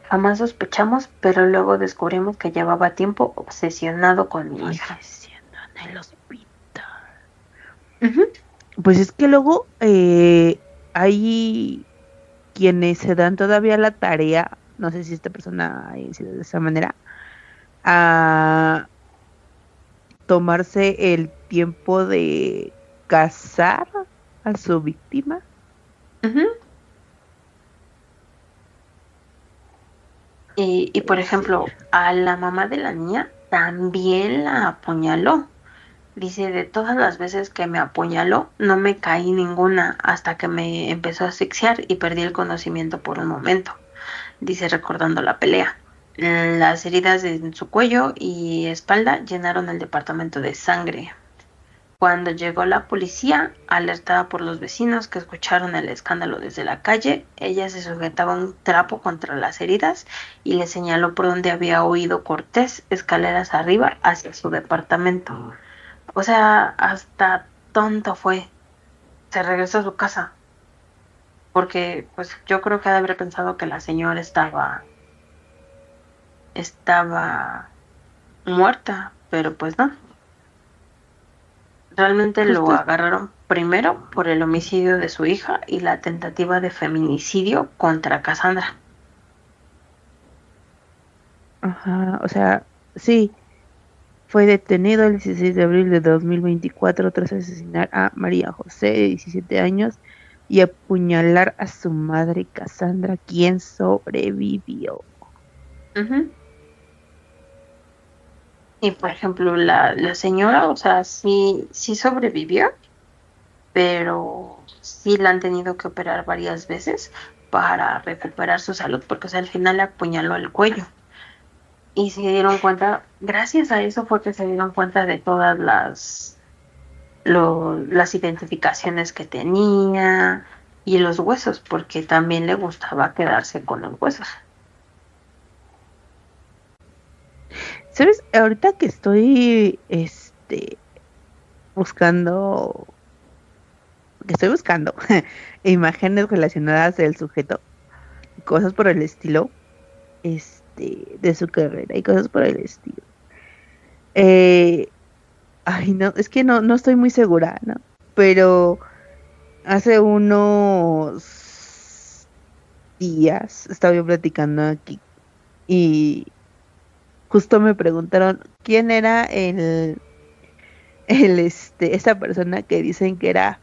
A: jamás sospechamos, pero luego descubrimos que llevaba tiempo obsesionado con mi hija.
B: En el hospital. Pues es que luego hay quienes se dan todavía la tarea, no sé si esta persona haya sido de esa manera, a tomarse el tiempo de cazar a su víctima.
A: Ujú. Y por
B: Pues sí.
A: ejemplo, a la mamá de la niña también la apuñaló. Dice, de todas las veces que me apuñaló, no me caí ninguna hasta que me empezó a asfixiar y perdí el conocimiento por un momento. Dice, recordando la pelea. Las heridas en su cuello y espalda llenaron el departamento de sangre. Cuando llegó la policía, alertada por los vecinos que escucharon el escándalo desde la calle, ella se sujetaba un trapo contra las heridas y le señaló por donde había oído Cortés, escaleras arriba, hacia su departamento. O sea, hasta tonto fue. Se regresó a su casa, porque pues yo creo que ha de haber pensado que la señora estaba muerta, pero pues no. Realmente lo
B: Justo,
A: agarraron primero por el homicidio de su hija y la tentativa de feminicidio contra Cassandra.
B: ajá, o sea, sí, fue detenido el 16 de abril de 2024 tras asesinar a María José, de 17 años, y apuñalar a su madre Cassandra, quien sobrevivió.
A: Ujú. Y por ejemplo, la señora, o sea, sí sobrevivió, pero sí la han tenido que operar varias veces para recuperar su salud, porque o sea, al final le apuñaló el cuello. Y se dieron cuenta, gracias a eso fue que se dieron cuenta de todas las identificaciones que tenía y los huesos, porque también le gustaba quedarse con los huesos.
B: ¿Sabes? Ahorita que estoy, buscando, que estoy buscando imágenes relacionadas del sujeto, cosas por el estilo, de su carrera y cosas por el estilo. Eh, Ay, no, es que no estoy muy segura, ¿no? Pero hace unos días estaba yo platicando aquí y justo me preguntaron quién era esta persona que dicen que era,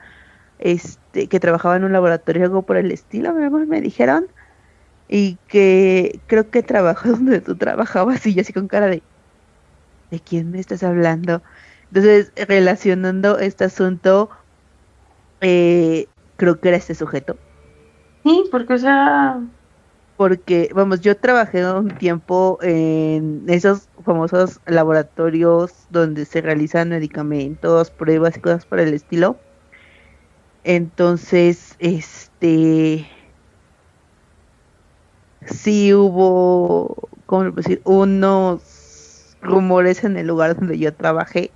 B: que trabajaba en un laboratorio, algo por el estilo, mi amor, me dijeron, y que creo que trabajó donde tú trabajabas y yo así con cara ¿de quién me estás hablando? Entonces, relacionando este asunto, creo que era este sujeto,
A: Sí, porque, o sea,
B: porque, vamos, yo trabajé un tiempo en esos famosos laboratorios donde se realizan medicamentos, pruebas y cosas por el estilo. Entonces, sí hubo, ¿cómo le puedo decir? Unos rumores en el lugar donde yo trabajé,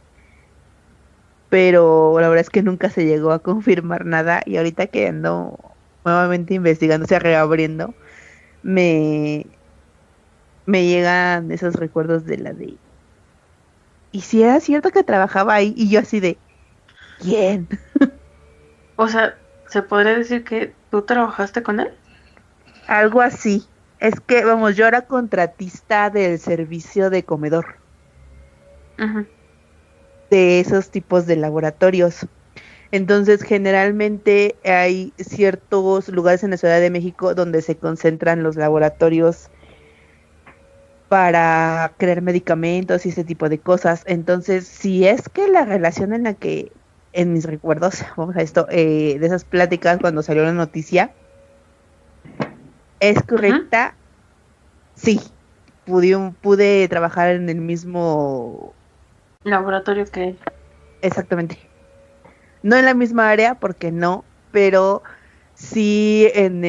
B: pero la verdad es que nunca se llegó a confirmar nada y ahorita que ando nuevamente investigando, o sea, reabriendo, me, me llegan esos recuerdos de y si era cierto que trabajaba ahí y yo así ¿quién?
A: o sea, se podría decir que tú trabajaste con él.
B: Algo así. Es que, vamos, yo era contratista del servicio de comedor
A: Ujú.
B: de esos tipos de laboratorios. Entonces, generalmente hay ciertos lugares en la Ciudad de México donde se concentran los laboratorios para crear medicamentos y ese tipo de cosas. Entonces, si es que la relación en la que, en mis recuerdos, vamos a esto, de esas pláticas cuando salió la noticia, es
A: Ujú.
B: correcta, sí, pude trabajar en el mismo,
A: Laboratorio que...
B: exactamente. No en la misma área, porque no, pero sí en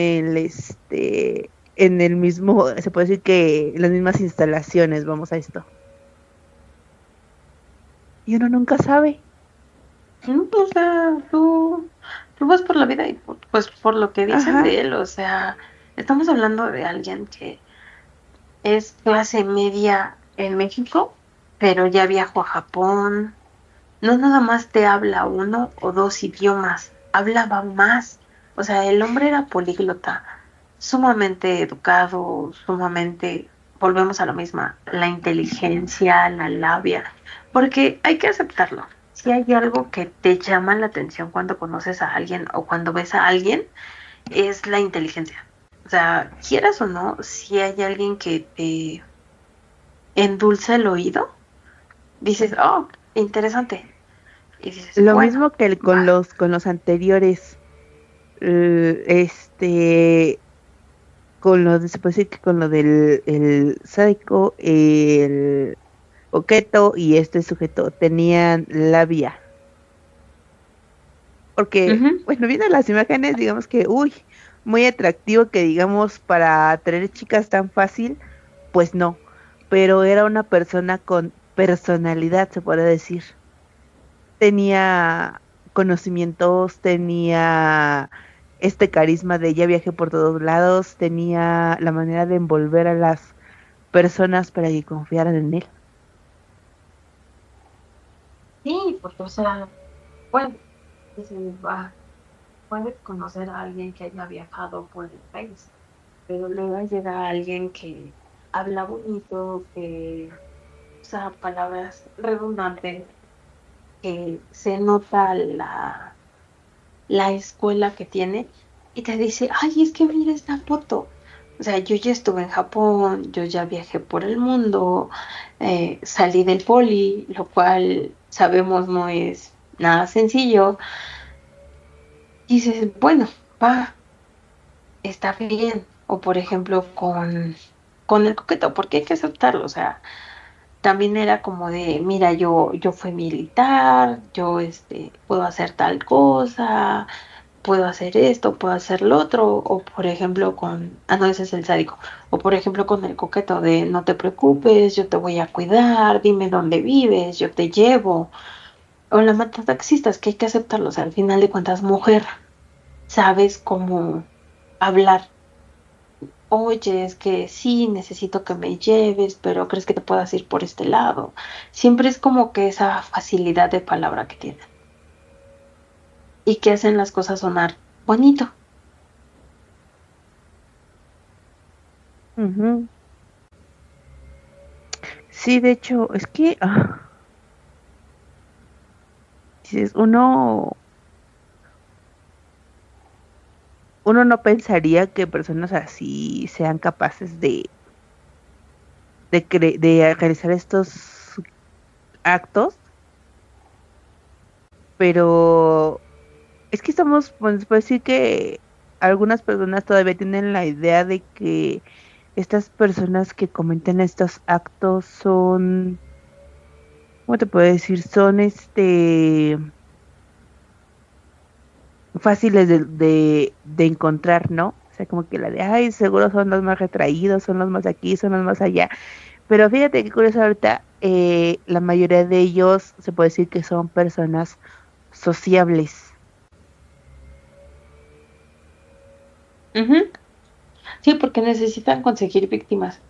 B: el mismo, se puede decir que en las mismas instalaciones, vamos a esto. Y uno nunca sabe.
A: No, o sea, tú vas por la vida y pues por lo que dicen
B: Ajá.
A: de él, o sea, estamos hablando de alguien que es clase media en México, pero ya viajó a Japón. No nada más te habla uno o dos idiomas, hablaba más. O sea, el hombre era políglota, sumamente educado, sumamente, volvemos a lo mismo, la inteligencia, la labia, porque hay que aceptarlo. si hay algo que te llama la atención cuando conoces a alguien o cuando ves a alguien, es la inteligencia. O sea, quieras o no, si hay alguien que te endulza el oído, dices, oh, interesante. Y dices,
B: Lo
A: bueno,
B: mismo que
A: va.
B: con los anteriores, este, con lo de, se puede decir que con lo del el sádico, el coqueto y este sujeto tenían labia. Porque,
A: Ujú.
B: bueno, viendo las imágenes, digamos que, uy, muy atractivo que digamos para atraer chicas tan fácil, pues no. Pero era una persona con personalidad, se puede decir. Tenía conocimientos, tenía este carisma de ya viajé por todos lados, tenía la manera de envolver a las personas para que confiaran en él.
A: Sí, porque, o sea, bueno, dices, va, puedes conocer a alguien que haya viajado por el país, pero luego llega alguien que habla bonito, que usa palabras redundantes, que se nota la escuela que tiene y te dice, ay, es que mira esta foto. O sea, yo ya estuve en Japón, yo ya viajé por el mundo, salí del poli, lo cual sabemos no es nada sencillo. Y dices, bueno, va, está bien. O por ejemplo, con el coqueto, porque hay que aceptarlo. O sea, también era como de, mira, yo fui militar, yo puedo hacer tal cosa, puedo hacer esto, puedo hacer lo otro, o por ejemplo no, ese es el sádico, o por ejemplo con el coqueto de, no te preocupes, yo te voy a cuidar, dime dónde vives, yo te llevo, o la mata taxistas, que hay que aceptarlo, o sea, al final de cuentas, mujer, sabes cómo hablar. Oye, es que sí, necesito que me lleves, pero ¿crees que te puedas ir por este lado? Siempre es como que esa facilidad de palabra que tienen y que hacen las cosas sonar bonito.
B: Ujú. Sí, de hecho, es que dices, uno no pensaría que personas así sean capaces de realizar estos actos, pero es que estamos, pues, puedo decir que algunas personas todavía tienen la idea de que estas personas que cometen estos actos son, ¿cómo te puedo decir? Son fáciles de encontrar, ¿no? O sea, como que la de, ay, seguro son los más retraídos, son los más aquí, son los más allá. Pero fíjate qué curioso ahorita, la mayoría de ellos se puede decir que son personas sociables.
A: Ujú. Sí, porque necesitan conseguir víctimas.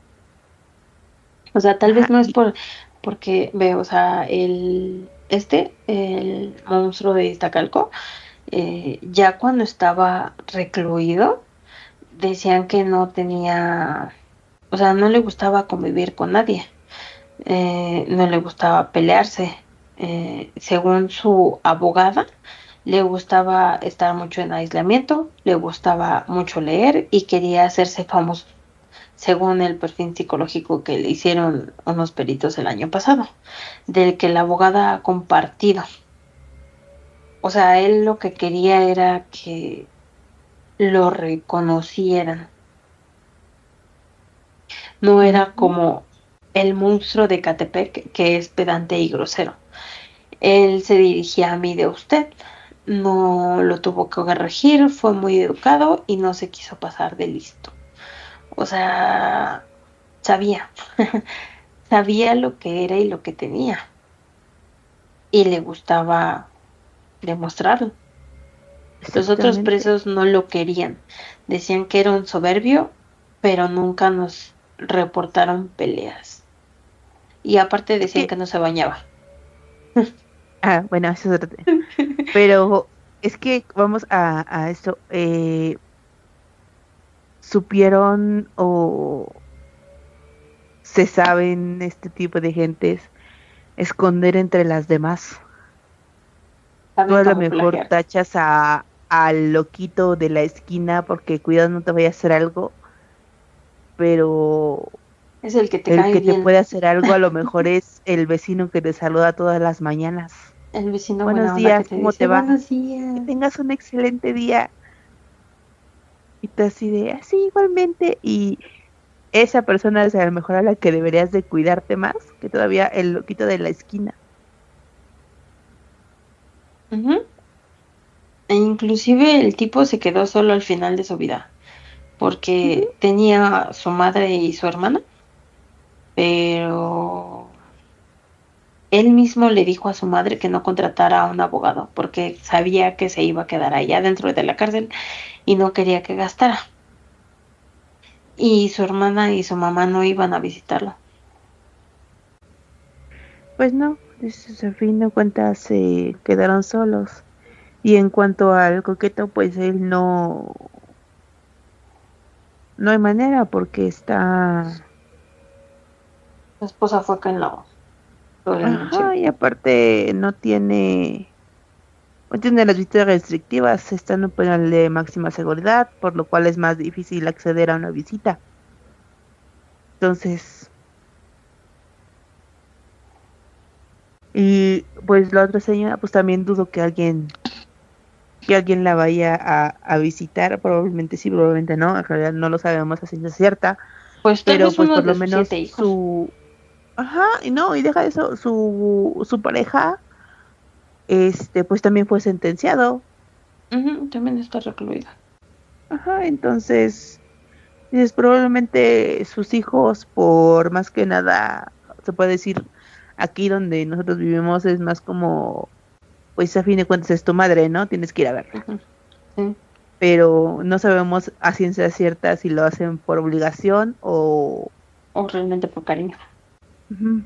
A: O sea, tal vez
B: Ajá,
A: no es porque veo, o sea, el monstruo de Iztacalco, ya cuando estaba recluido, decían que no tenía, o sea, no le gustaba convivir con nadie, no le gustaba pelearse. Según su abogada, le gustaba estar mucho en aislamiento, le gustaba mucho leer y quería hacerse famoso según el perfil psicológico que le hicieron unos peritos el año pasado, del que la abogada ha compartido. O sea, él lo que quería era que lo reconocieran. No era
B: ujú,
A: como el monstruo de Catepec, que es pedante y grosero. Él se dirigía a mí de usted. No lo tuvo que corregir, fue muy educado y no se quiso pasar de listo. O sea, sabía, sabía lo que era y lo que tenía. Y le gustaba demostrarlo. Los otros
B: exactamente.
A: presos no lo querían. Decían que era un soberbio, pero nunca nos reportaron peleas. Y aparte
B: Es
A: decían
B: que,
A: que no se bañaba.
B: bueno, eso es otro tema. Pero es que vamos a esto. ¿Supieron o se saben este tipo de gentes esconder entre las demás? Tú
A: Saben
B: a lo mejor
A: camuflajear.
B: tachas al loquito de la esquina porque cuidado no te vaya a hacer algo, pero
A: Es el que te
B: el
A: cae
B: que te puede
A: bien.
B: hacer algo a lo mejor es el vecino que te saluda todas las mañanas.
A: El vecino
B: Buenos
A: buena onda que
B: días,
A: te
B: ¿cómo
A: dice
B: te va?
A: buenos
B: Que
A: días.
B: tengas un excelente día. Y tú así de, así igualmente. Y esa persona es a lo mejor a la que deberías de cuidarte más que todavía el loquito de la esquina.
A: Ujú. E inclusive el tipo se quedó solo al final de su vida,
B: Ujú.
A: porque tenía su madre y su hermana, pero él mismo le dijo a su madre que no contratara a un abogado, porque sabía que se iba a quedar allá dentro de la cárcel y no quería que gastara. Y su hermana y su mamá no iban a visitarlo.
B: Pues no, a fin de cuentas se quedaron solos. Y en cuanto al coqueto, pues él no hay manera porque está,
A: Su esposa fue quien lo denunció.
B: ajá, y aparte no tiene las visitas restrictivas, está en un penal de máxima seguridad, por lo cual es más difícil acceder a una visita. Entonces, y pues la otra señora, pues también dudo que alguien la vaya a visitar, probablemente sí, probablemente no, en realidad no lo sabemos a ciencia cierta,
A: Pues tal
B: pero
A: vez
B: pues
A: uno
B: por
A: de
B: lo
A: sus 7
B: menos
A: hijos.
B: ajá, y no, y deja eso, su pareja, pues también fue sentenciado,
A: Ujú, también está recluida.
B: ajá, entonces, dices, probablemente sus hijos, por más que nada, se puede decir, aquí donde nosotros vivimos es más como, pues a fin de cuentas es tu madre, ¿no? Tienes que ir a verla.
A: Ujú, sí,
B: Pero no sabemos a ciencia cierta si lo hacen por obligación o...
A: o realmente por cariño.
B: Ujú.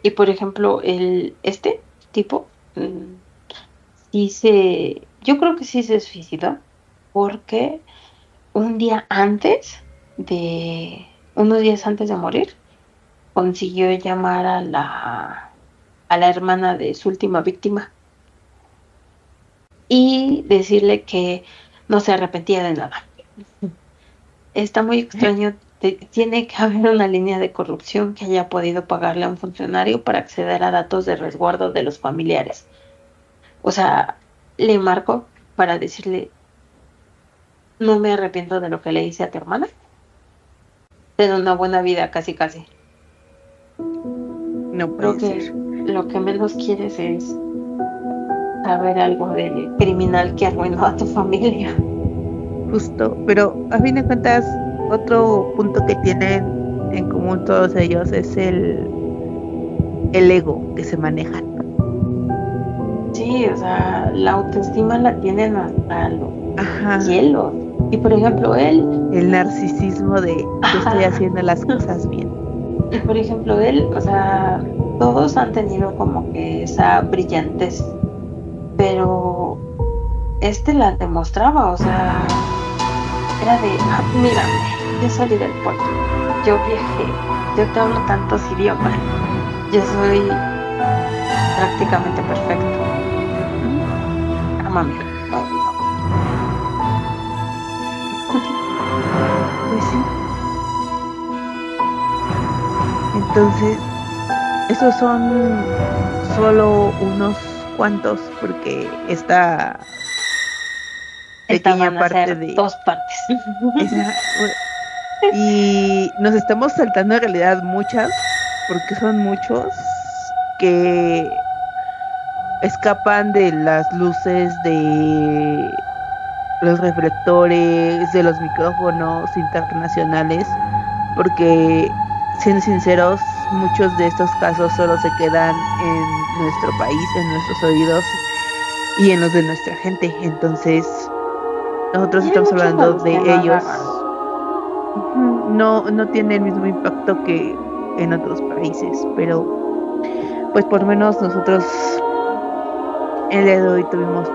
A: Y por ejemplo, este tipo, yo creo que sí se suicidó porque unos días antes de morir, consiguió llamar a la hermana de su última víctima y decirle que no se arrepentía de nada. Está muy extraño. Tiene que haber una línea de corrupción que haya podido pagarle a un funcionario para acceder a datos de resguardo de los familiares. O sea, le marco para decirle, no me arrepiento de lo que le hice a tu hermana. Ten una buena vida, casi casi.
B: No
A: Creo
B: puede ser.
A: que lo que menos quieres es saber algo del criminal que arruinó a tu familia.
B: Justo, pero a fin de cuentas, otro punto que tienen en común todos ellos es el ego que se manejan.
A: Sí, o sea, la autoestima la tienen hasta los
B: Ajá,
A: cielos. Y por ejemplo, él,
B: el narcisismo de yo estoy
A: ajá,
B: haciendo las cosas bien.
A: y por ejemplo, él, o sea, todos han tenido como que esa brillantez, pero este la demostraba, o sea, era de, "Ah, mírame, yo salí del puerto, yo viajé, yo te hablo tantos idiomas, yo soy prácticamente perfecto,
B: Ujú.
A: ámame, no, no".
B: Pues sí, entonces esos son solo unos cuantos, porque esta
A: Esta
B: pequeña
A: van a
B: parte
A: ser
B: de
A: dos partes.
B: esa, y nos estamos saltando en realidad muchas, porque son muchos que escapan de las luces, de los reflectores, de los micrófonos internacionales, porque siendo sinceros, muchos de estos casos solo se quedan en nuestro país, en nuestros oídos y en los de nuestra gente. Entonces, nosotros
A: Y hay
B: estamos
A: muchos a
B: hablando
A: los que no
B: de
A: agarran.
B: ellos. Ujú. No tiene el mismo impacto que en otros países, pero pues por lo menos nosotros el día de hoy tuvimos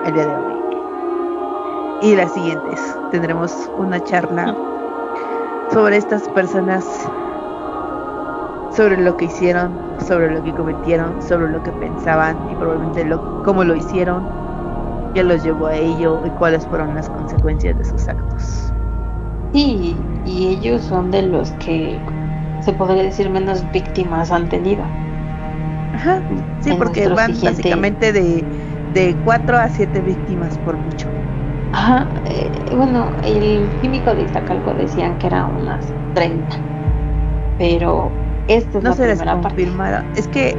B: el día de hoy. Y las siguientes tendremos una charla sobre estas personas sobre lo que hicieron, sobre lo que cometieron, sobre lo que pensaban y probablemente cómo lo hicieron, qué los llevó a ello y cuáles fueron las consecuencias de sus actos.
A: Sí, y ellos son de los que se podría decir menos víctimas han tenido.
B: Ajá, sí,
A: En
B: porque
A: nuestro
B: van
A: siguiente,
B: básicamente de 4 a 7 víctimas por mucho.
A: ajá, bueno, el químico de Iztacalco decían que eran unas 30, pero esta es
B: No
A: la
B: se les
A: primera parte
B: confirmaron. Es que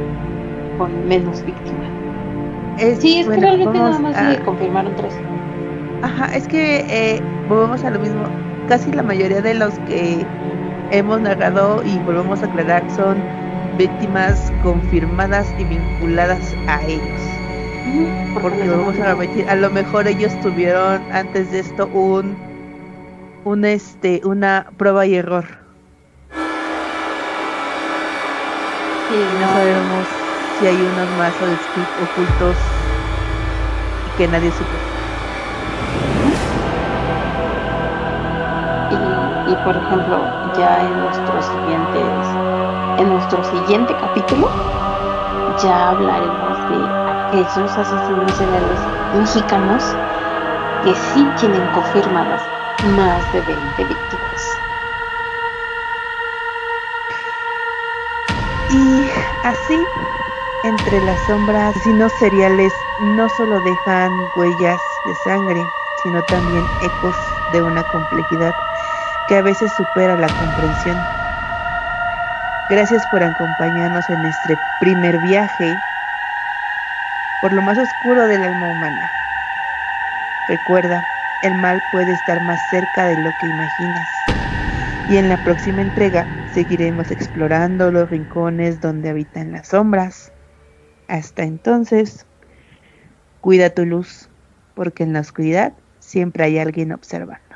A: con menos víctimas.
B: es,
A: Sí, es que
B: bueno,
A: realmente nada
B: vamos
A: más
B: a,
A: se confirmaron 3.
B: ajá, es que volvemos a lo mismo. Casi la mayoría de los que hemos narrado y volvemos a aclarar son víctimas confirmadas y vinculadas a ellos.
A: Ujú, porque
B: Porque
A: los demás
B: volvemos a
A: no.
B: repetir, a lo mejor ellos tuvieron antes de esto una prueba y error.
A: Sí,
B: Y no
A: no.
B: sabemos si hay unos más ocultos y que nadie supo.
A: Ujú. Y por ejemplo, ya en nuestro siguiente capítulo, ya hablaremos de aquellos asesinos seriales mexicanos que sí tienen confirmadas más de 20 víctimas.
B: Y así, entre las sombras, asesinos seriales no solo dejan huellas de sangre, sino también ecos de una complejidad que a veces supera la comprensión. Gracias por acompañarnos en este primer viaje por lo más oscuro del alma humana. Recuerda, el mal puede estar más cerca de lo que imaginas. Y en la próxima entrega seguiremos explorando los rincones donde habitan las sombras. Hasta entonces, cuida tu luz, porque en la oscuridad siempre hay alguien observando.